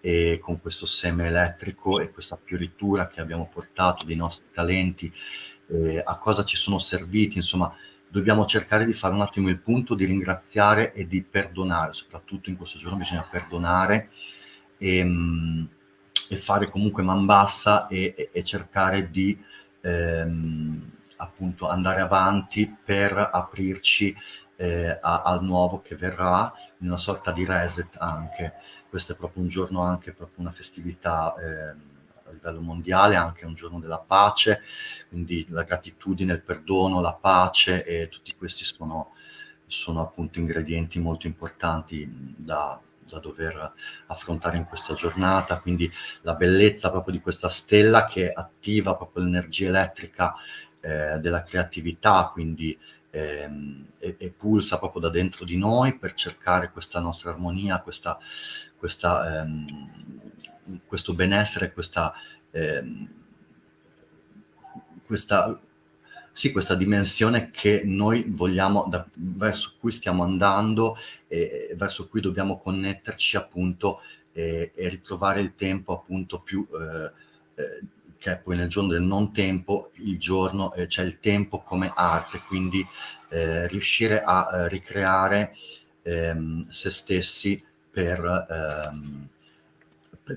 e con questo seme elettrico e questa fioritura che abbiamo portato dei nostri talenti, a cosa ci sono serviti, insomma. Dobbiamo cercare di fare un attimo il punto, di ringraziare e di perdonare, soprattutto in questo giorno bisogna perdonare, e fare comunque man bassa, e cercare di appunto andare avanti per aprirci al nuovo che verrà, in una sorta di reset anche. Questo è proprio un giorno, anche proprio una festività livello mondiale, anche un giorno della pace, quindi la gratitudine, il perdono, la pace, e tutti questi sono appunto ingredienti molto importanti da dover affrontare in questa giornata. Quindi la bellezza proprio di questa stella che attiva proprio l'energia elettrica della creatività, quindi e pulsa proprio da dentro di noi per cercare questa nostra armonia, questo benessere, ehm, questa, sì, questa dimensione che noi vogliamo, verso cui stiamo andando e verso cui dobbiamo connetterci appunto, e ritrovare il tempo appunto più che è poi nel giorno del non tempo, il giorno c'è il tempo come arte, quindi riuscire a ricreare se stessi per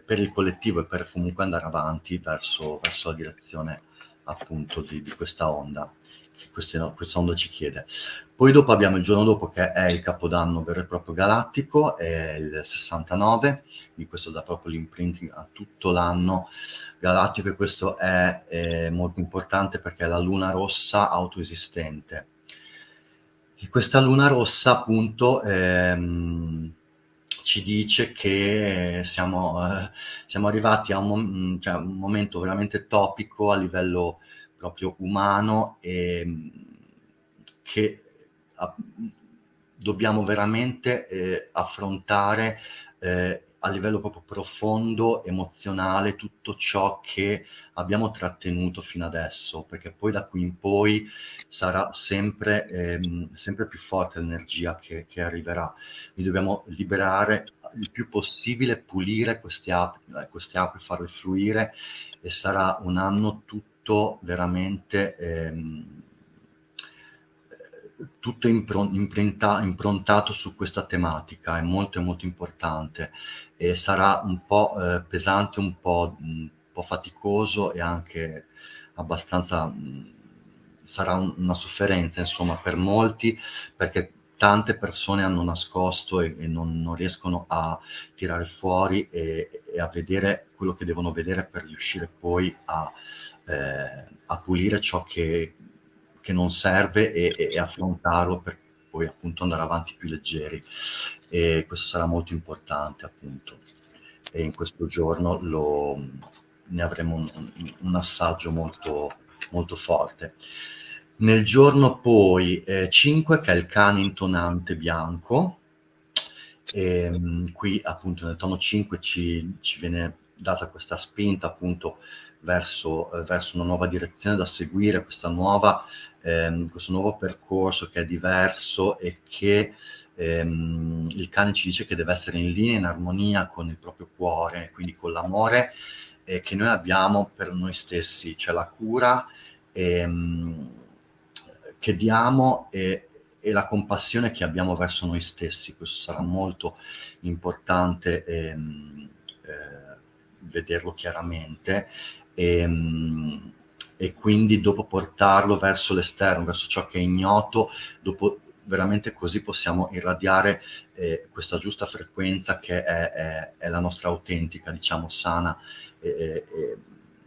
il collettivo e per comunque andare avanti verso la direzione appunto di questa onda che questa onda ci chiede. Poi dopo abbiamo il giorno dopo, che è il capodanno vero e proprio galattico, è il 69, quindi questo dà proprio l'imprinting a tutto l'anno galattico, e questo è molto importante perché è la luna rossa autoesistente. E questa luna rossa appunto ci dice che siamo arrivati a cioè un momento veramente topico a livello proprio umano, e che dobbiamo veramente affrontare a livello proprio profondo, emozionale, tutto ciò che abbiamo trattenuto fino adesso, perché poi da qui in poi sarà sempre più forte l'energia che arriverà. Quindi dobbiamo liberare il più possibile, pulire queste acque, farle fluire, e sarà un anno tutto veramente tutto improntato su questa tematica. È molto importante, e sarà un po' pesante, un po' faticoso, e anche abbastanza sarà una sofferenza insomma per molti, perché tante persone hanno nascosto e non riescono a tirare fuori e a vedere quello che devono vedere, per riuscire poi a pulire ciò che non serve, e affrontarlo per poi appunto andare avanti più leggeri. E questo sarà molto importante appunto, e in questo giorno ne avremo un assaggio molto forte. Nel giorno poi 5, che è il cane intonante bianco, qui appunto nel tono 5 ci viene data questa spinta appunto verso una nuova direzione da seguire, questo nuovo percorso che è diverso, e che il cane ci dice che deve essere in linea, in armonia con il proprio cuore, quindi con l'amore che noi abbiamo per noi stessi, cioè la cura che diamo, e la compassione che abbiamo verso noi stessi. Questo sarà molto importante vederlo chiaramente, e quindi dopo portarlo verso l'esterno, verso ciò che è ignoto, dopo veramente così possiamo irradiare questa giusta frequenza che è la nostra autentica, diciamo, sana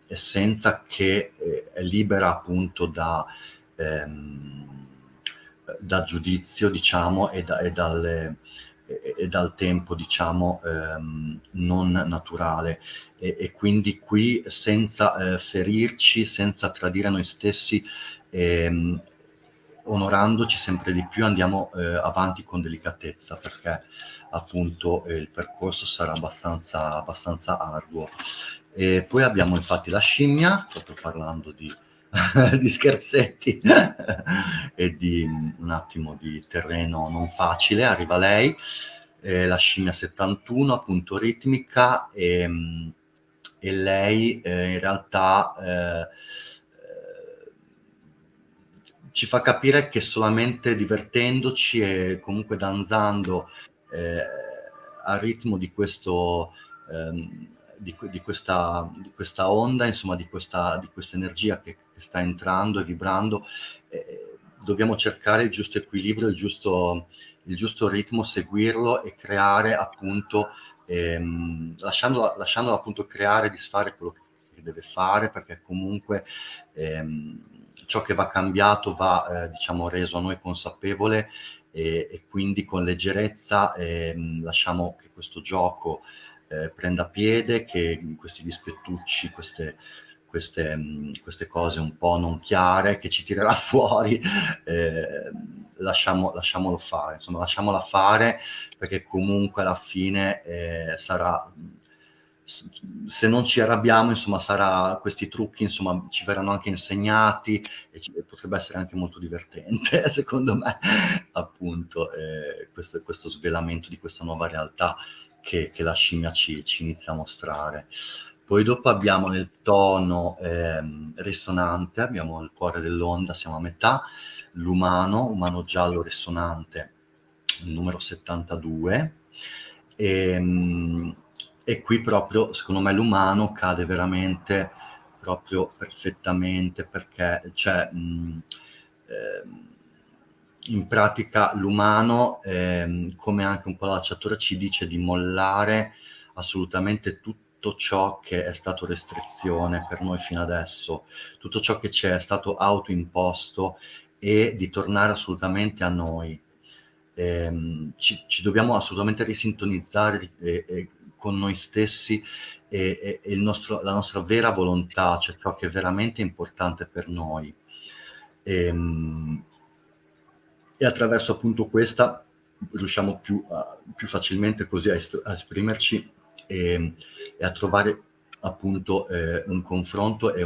essenza, che è libera appunto da giudizio, diciamo, e dal tempo, diciamo, non naturale, e quindi qui senza ferirci, senza tradire noi stessi, onorandoci sempre di più, andiamo avanti con delicatezza, perché appunto il percorso sarà abbastanza arduo. E poi abbiamo infatti la scimmia, proprio parlando di di scherzetti e di un attimo di terreno non facile, arriva lei, la scimmia 71 appunto ritmica, e lei in realtà ci fa capire che solamente divertendoci e comunque danzando al ritmo di questo di questa onda, insomma di questa energia che sta entrando e vibrando, dobbiamo cercare il giusto equilibrio, il giusto ritmo, seguirlo e creare appunto lasciandolo appunto creare, disfare quello che deve fare, perché comunque ciò che va cambiato va diciamo reso a noi consapevole, e quindi con leggerezza lasciamo che questo gioco prenda piede, che questi dispettucci, queste cose un po' non chiare che ci tirerà fuori, lasciamolo fare, insomma, lasciamola fare, perché comunque alla fine sarà, se non ci arrabbiamo, insomma, questi trucchi, insomma, ci verranno anche insegnati e potrebbe essere anche molto divertente, secondo me, appunto, questo svelamento di questa nuova realtà che la scimmia ci inizia a mostrare. Poi dopo abbiamo nel tono risonante, abbiamo il cuore dell'onda, siamo a metà, umano giallo risonante, il numero 72, e qui proprio, secondo me, l'umano cade veramente proprio perfettamente, perché c'è in pratica l'umano, come anche un po' la cacciatura, ci dice di mollare assolutamente tutto ciò che è stato restrizione per noi fino adesso, tutto ciò che ci è stato autoimposto, e di tornare assolutamente a noi. Ci dobbiamo assolutamente risintonizzare con noi stessi, e la nostra vera volontà, cioè ciò che è veramente importante per noi. E attraverso appunto questa riusciamo più facilmente così a esprimerci e a trovare appunto un confronto e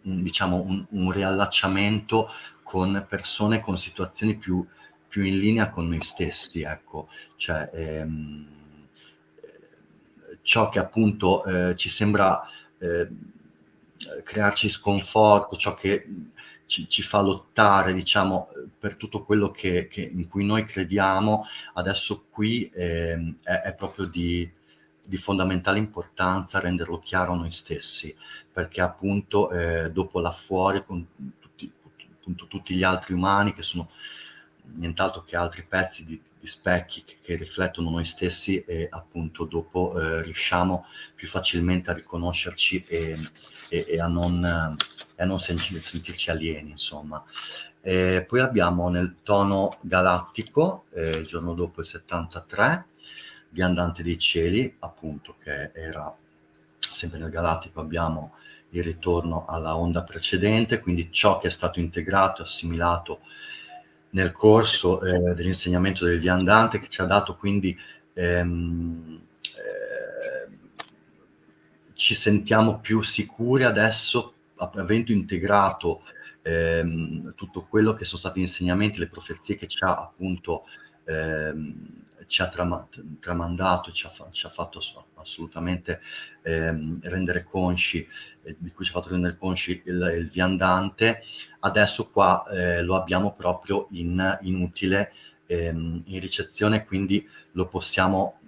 diciamo un riallacciamento con persone, con situazioni più in linea con noi stessi, ecco. Cioè ciò che appunto ci sembra crearci sconforto, ciò che ci fa lottare, diciamo, per tutto quello in cui noi crediamo, adesso qui è proprio di fondamentale importanza renderlo chiaro a noi stessi, perché appunto dopo là fuori, con tutti gli altri umani, che sono nient'altro che altri pezzi di specchi che riflettono noi stessi, e appunto dopo riusciamo più facilmente a riconoscerci e a non sentirci alieni, insomma. Poi abbiamo nel tono galattico, il giorno dopo il 73, Viandante dei cieli, appunto, che era sempre nel galattico. Abbiamo il ritorno alla onda precedente, quindi ciò che è stato integrato, assimilato nel corso dell'insegnamento del viandante, che ci ha dato quindi ci sentiamo più sicuri adesso, avendo integrato tutto quello che sono stati gli insegnamenti, le profezie che ci ha appunto ci ha tramandato, ci ha fatto assolutamente rendere consci, di cui ci ha fatto rendere consci il viandante. Adesso qua lo abbiamo proprio in utile, in ricezione, quindi lo possiamo,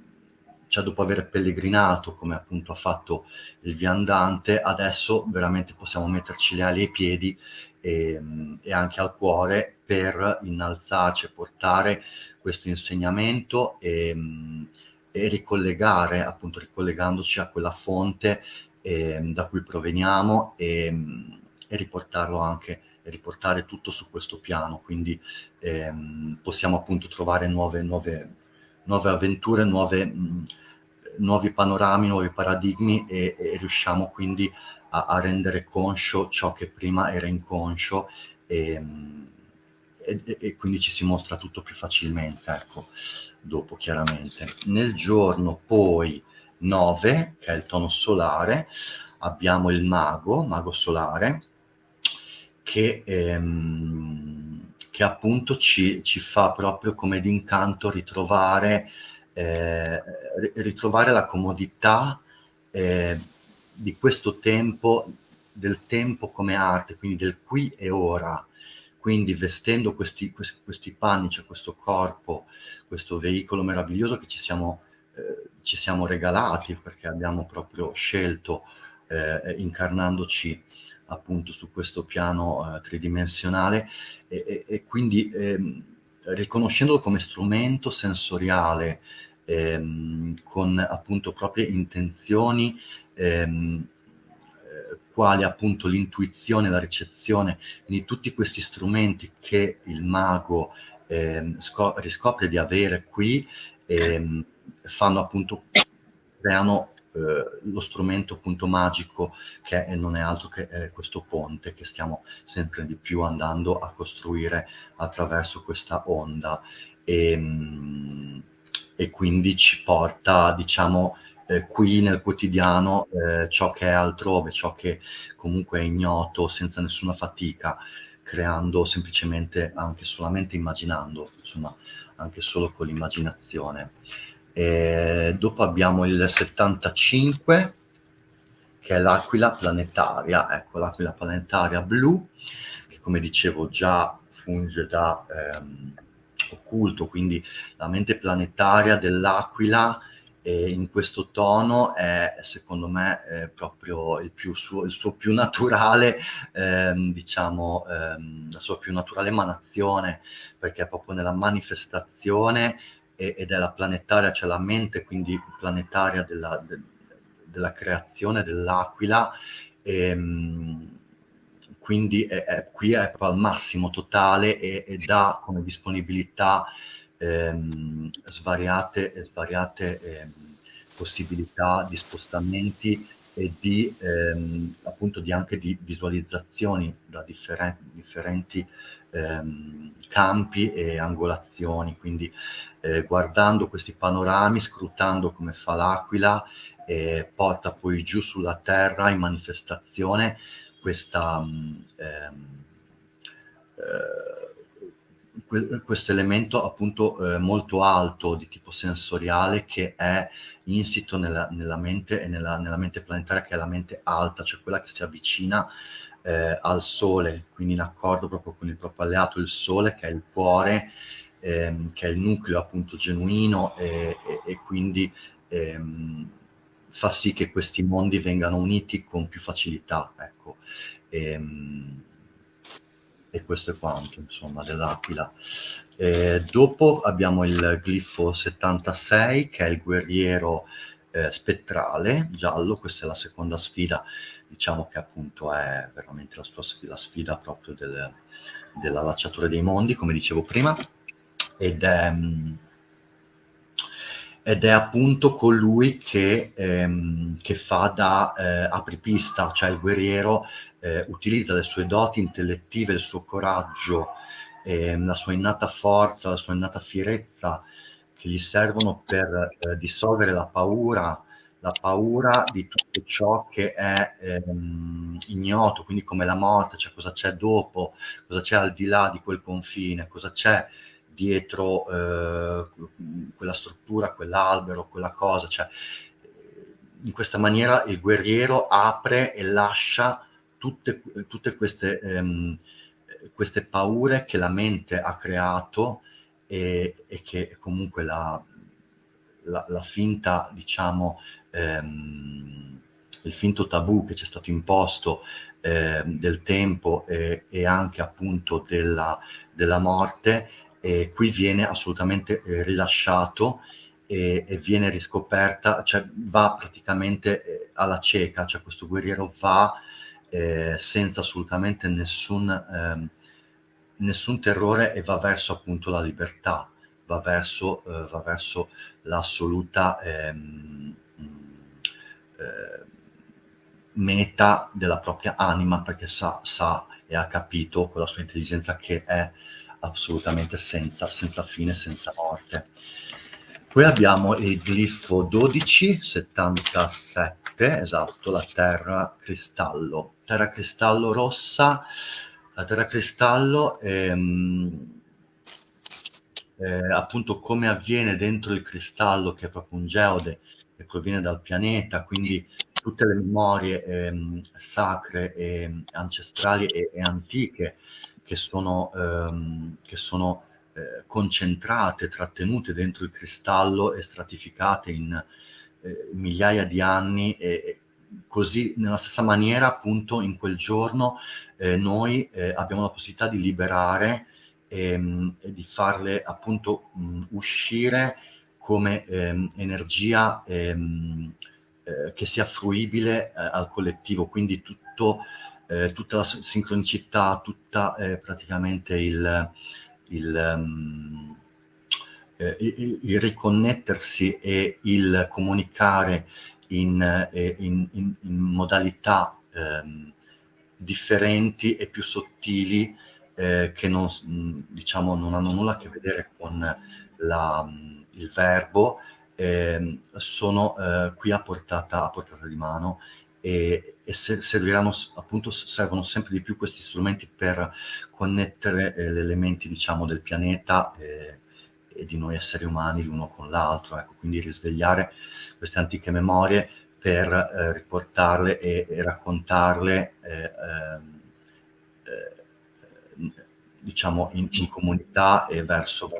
cioè dopo aver pellegrinato come appunto ha fatto il viandante, adesso veramente possiamo metterci le ali ai piedi e anche al cuore, per innalzarci, portare questo insegnamento e ricollegare, appunto ricollegandoci a quella fonte da cui proveniamo, e riportarlo anche, e riportare tutto su questo piano. Quindi possiamo appunto trovare nuove avventure, nuovi panorami, nuovi paradigmi, e riusciamo quindi a rendere conscio ciò che prima era inconscio, e quindi ci si mostra tutto più facilmente, ecco, dopo chiaramente. Nel giorno poi 9, che è il tono solare, abbiamo il mago solare, che appunto ci fa proprio come d'incanto ritrovare la comodità di questo tempo, del tempo come arte, quindi del qui e ora. Quindi vestendo questi panni, cioè questo corpo, questo veicolo meraviglioso che ci siamo regalati, perché abbiamo proprio scelto, incarnandoci appunto su questo piano tridimensionale, e quindi riconoscendolo come strumento sensoriale con appunto proprie intenzioni, quali appunto l'intuizione, la ricezione, quindi tutti questi strumenti che il mago riscopre di avere qui, fanno appunto, creano lo strumento appunto magico che non è altro che questo ponte che stiamo sempre di più andando a costruire attraverso questa onda, e quindi ci porta, diciamo, qui nel quotidiano, ciò che è altrove, ciò che comunque è ignoto, senza nessuna fatica, creando semplicemente, anche solamente immaginando, insomma, anche solo con l'immaginazione. Dopo abbiamo il 75, che è l'aquila planetaria, ecco, l'aquila planetaria blu, che come dicevo già funge da occulto, quindi la mente planetaria dell'aquila in questo tono è, secondo me, proprio il suo più naturale, diciamo, la sua più naturale emanazione, perché è proprio nella manifestazione ed è la planetaria, cioè la mente quindi planetaria della creazione dell'aquila, quindi qui è proprio al massimo totale e dà come disponibilità svariate possibilità di spostamenti e di appunto anche di visualizzazioni da differenti campi e angolazioni, quindi guardando questi panorami, scrutando come fa l'aquila, porta poi giù sulla terra in manifestazione questo elemento appunto molto alto di tipo sensoriale, che è insito nella mente e nella mente planetaria, che è la mente alta, cioè quella che si avvicina al Sole, quindi in accordo proprio con il proprio alleato, il Sole, che è il cuore, che è il nucleo appunto genuino, e quindi fa sì che questi mondi vengano uniti con più facilità, ecco. E questo è quanto, insomma, dell'aquila. Dopo abbiamo il glifo 76, che è il guerriero spettrale giallo. Questa è la seconda sfida, diciamo che appunto è veramente la sfida proprio della lacciatura dei mondi, come dicevo prima, ed è appunto colui che fa da apripista, cioè il guerriero utilizza le sue doti intellettive, il suo coraggio, la sua innata forza, la sua innata fierezza, che gli servono per dissolvere la paura di tutto ciò che è ignoto, quindi come la morte, cioè cosa c'è dopo, cosa c'è al di là di quel confine, cosa c'è dietro quella struttura, quell'albero, quella cosa, cioè in questa maniera il guerriero apre e lascia tutte queste paure che la mente ha creato e che comunque la finta, diciamo, il finto tabù che ci è stato imposto del tempo e anche appunto della morte, qui viene assolutamente rilasciato e viene riscoperta, cioè va praticamente alla cieca, cioè questo guerriero va senza assolutamente nessun terrore, e va verso appunto la libertà, va verso l'assoluta meta della propria anima, perché sa e ha capito con la sua intelligenza che è assolutamente senza fine, senza morte. Poi abbiamo il glifo 1277, esatto, la terra cristallo rossa. La terra cristallo appunto, come avviene dentro il cristallo, che è proprio un geode che proviene dal pianeta, quindi tutte le memorie sacre e ancestrali e antiche che sono concentrate, trattenute dentro il cristallo e stratificate in migliaia di anni, e così nella stessa maniera appunto in quel giorno noi abbiamo la possibilità di liberare e di farle appunto uscire come energia che sia fruibile al collettivo, quindi tutta la sincronicità, tutta praticamente il riconnettersi e il comunicare in modalità differenti e più sottili, che non, diciamo, non hanno nulla a che vedere con il verbo, sono qui a portata di mano, e serviranno, appunto, servono sempre di più questi strumenti per connettere gli elementi, diciamo, del pianeta e di noi esseri umani l'uno con l'altro, ecco, quindi risvegliare queste antiche memorie per riportarle e raccontarle diciamo in comunità e verso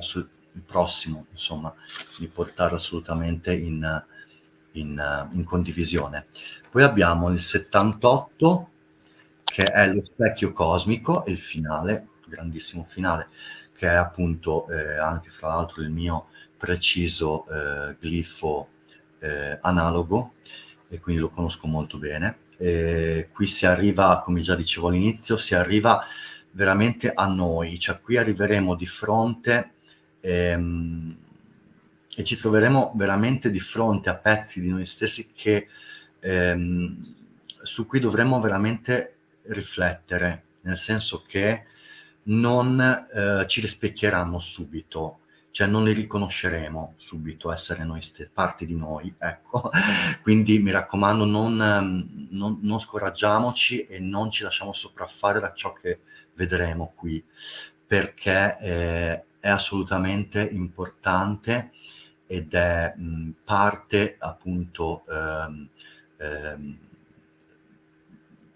il prossimo, insomma, di portarlo assolutamente in condivisione. Poi abbiamo il 78, che è lo specchio cosmico, e il finale, grandissimo finale, che è appunto anche fra l'altro il mio preciso glifo analogo, e quindi lo conosco molto bene. Qui si arriva, come già dicevo all'inizio, si arriva veramente a noi, cioè qui arriveremo di fronte e ci troveremo veramente di fronte a pezzi di noi stessi che su cui dovremmo veramente riflettere, nel senso che non ci rispecchieranno subito, cioè non li riconosceremo subito essere noi stessi, parti di noi, ecco. Quindi mi raccomando, non scoraggiamoci e non ci lasciamo sopraffare da ciò che vedremo qui, perché è assolutamente importante ed è parte, appunto,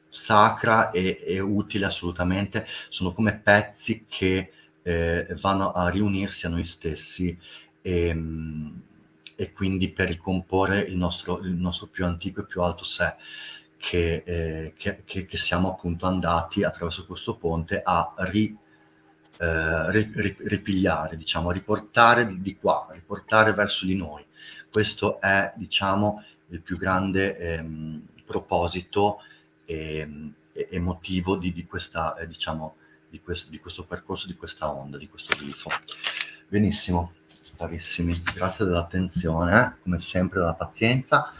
sacra e utile assolutamente. Sono come pezzi che vanno a riunirsi a noi stessi e quindi per ricomporre il nostro più antico e più alto sé, che siamo appunto andati attraverso questo ponte a ripigliare, diciamo, a riportare di qua, a riportare verso di noi. Questo è, diciamo, il più grande proposito e motivo di questa, diciamo, di questo percorso, di questa onda, di questo glifo. Benissimo, carissimi, grazie dell'attenzione, come sempre della pazienza.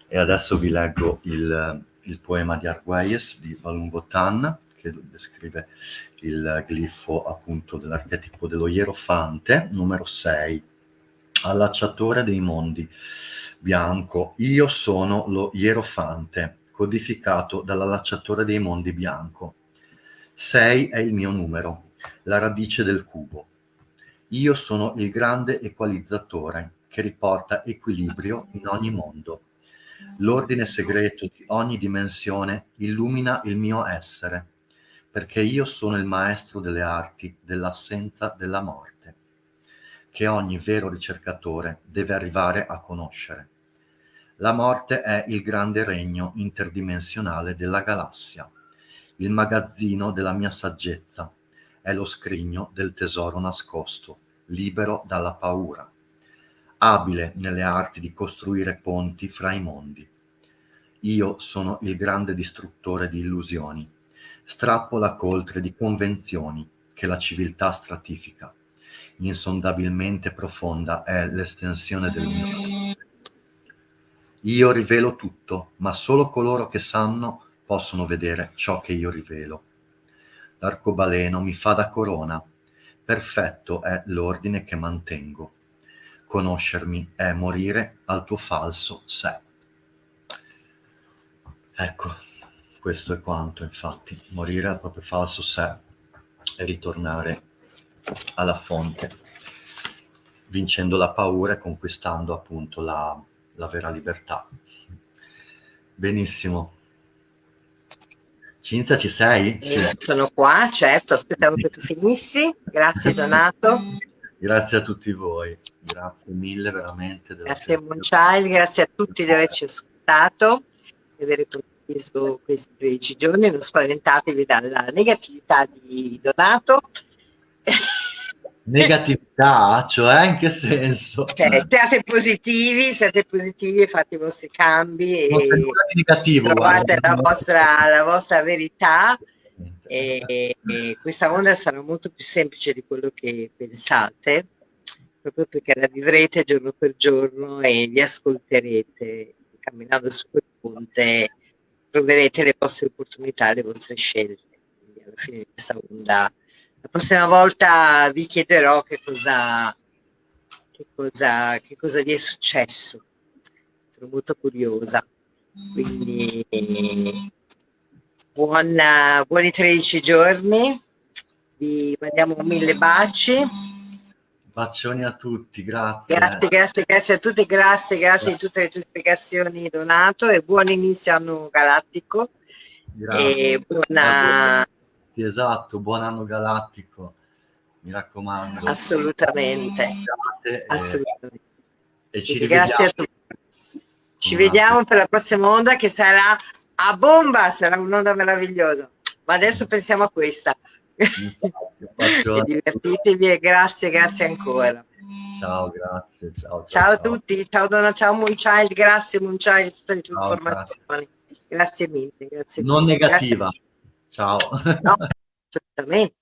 E adesso vi leggo il poema di Arguelles di Valun Votan, che descrive il glifo appunto dell'archetipo dello Ierofante, numero 6, allacciatore dei mondi, bianco. Io sono lo Ierofante, codificato dall'allacciatore dei mondi bianco. 6 è il mio numero, la radice del cubo. Io sono il grande equalizzatore che riporta equilibrio in ogni mondo. L'ordine segreto di ogni dimensione illumina il mio essere, perché io sono il maestro delle arti dell'assenza della morte, che ogni vero ricercatore deve arrivare a conoscere. La morte è il grande regno interdimensionale della galassia, il magazzino della mia saggezza, è lo scrigno del tesoro nascosto, libero dalla paura, abile nelle arti di costruire ponti fra i mondi. Io sono il grande distruttore di illusioni, strappo la coltre di convenzioni che la civiltà stratifica. Insondabilmente profonda è l'estensione del mio. Io rivelo tutto, ma solo coloro che sanno possono vedere ciò che io rivelo. L'arcobaleno mi fa da corona, perfetto è l'ordine che mantengo. Conoscermi è morire al tuo falso sé. Ecco, questo è quanto, infatti, morire al proprio falso sé e ritornare alla fonte, vincendo la paura e conquistando appunto la vera libertà. Benissimo. Cinzia, ci sei? Sì. Sono qua, certo, aspettavo che tu finissi. Grazie Donato. Grazie a tutti voi, grazie mille veramente. Grazie a Moonchild, grazie a tutti di averci ascoltato, di aver condiviso questi 13 giorni. Non spaventatevi dalla negatività di Donato. Negatività, cioè in che senso? Cioè, siate positivi e fate i vostri cambi Non c'è e nulla di negativo, trovate guarda. la vostra verità e questa onda sarà molto più semplice di quello che pensate, proprio perché la vivrete giorno per giorno e vi ascolterete camminando su quel ponte, troverete le vostre opportunità, le vostre scelte. Quindi alla fine di questa onda, la prossima volta vi chiederò che cosa vi è successo. Sono molto curiosa. Quindi buoni 13 giorni, vi mandiamo 1000 baci. Bacioni a tutti, grazie. Grazie a tutti, grazie di tutte le tue spiegazioni Donato e buon inizio anno galattico. Grazie. E buona... Esatto, buon anno galattico, mi raccomando. Assolutamente. Assolutamente. E ci grazie a tutti. Ci vediamo per la prossima onda che sarà a bomba, sarà un'onda meravigliosa. Ma adesso pensiamo a questa. Divertitevi e grazie ancora. Ciao, grazie. Ciao a tutti, ciao Donna, ciao Moonchild, grazie Moonchild di tutte le tue informazioni. Grazie mille. Non negativa. Ciao. No, assolutamente.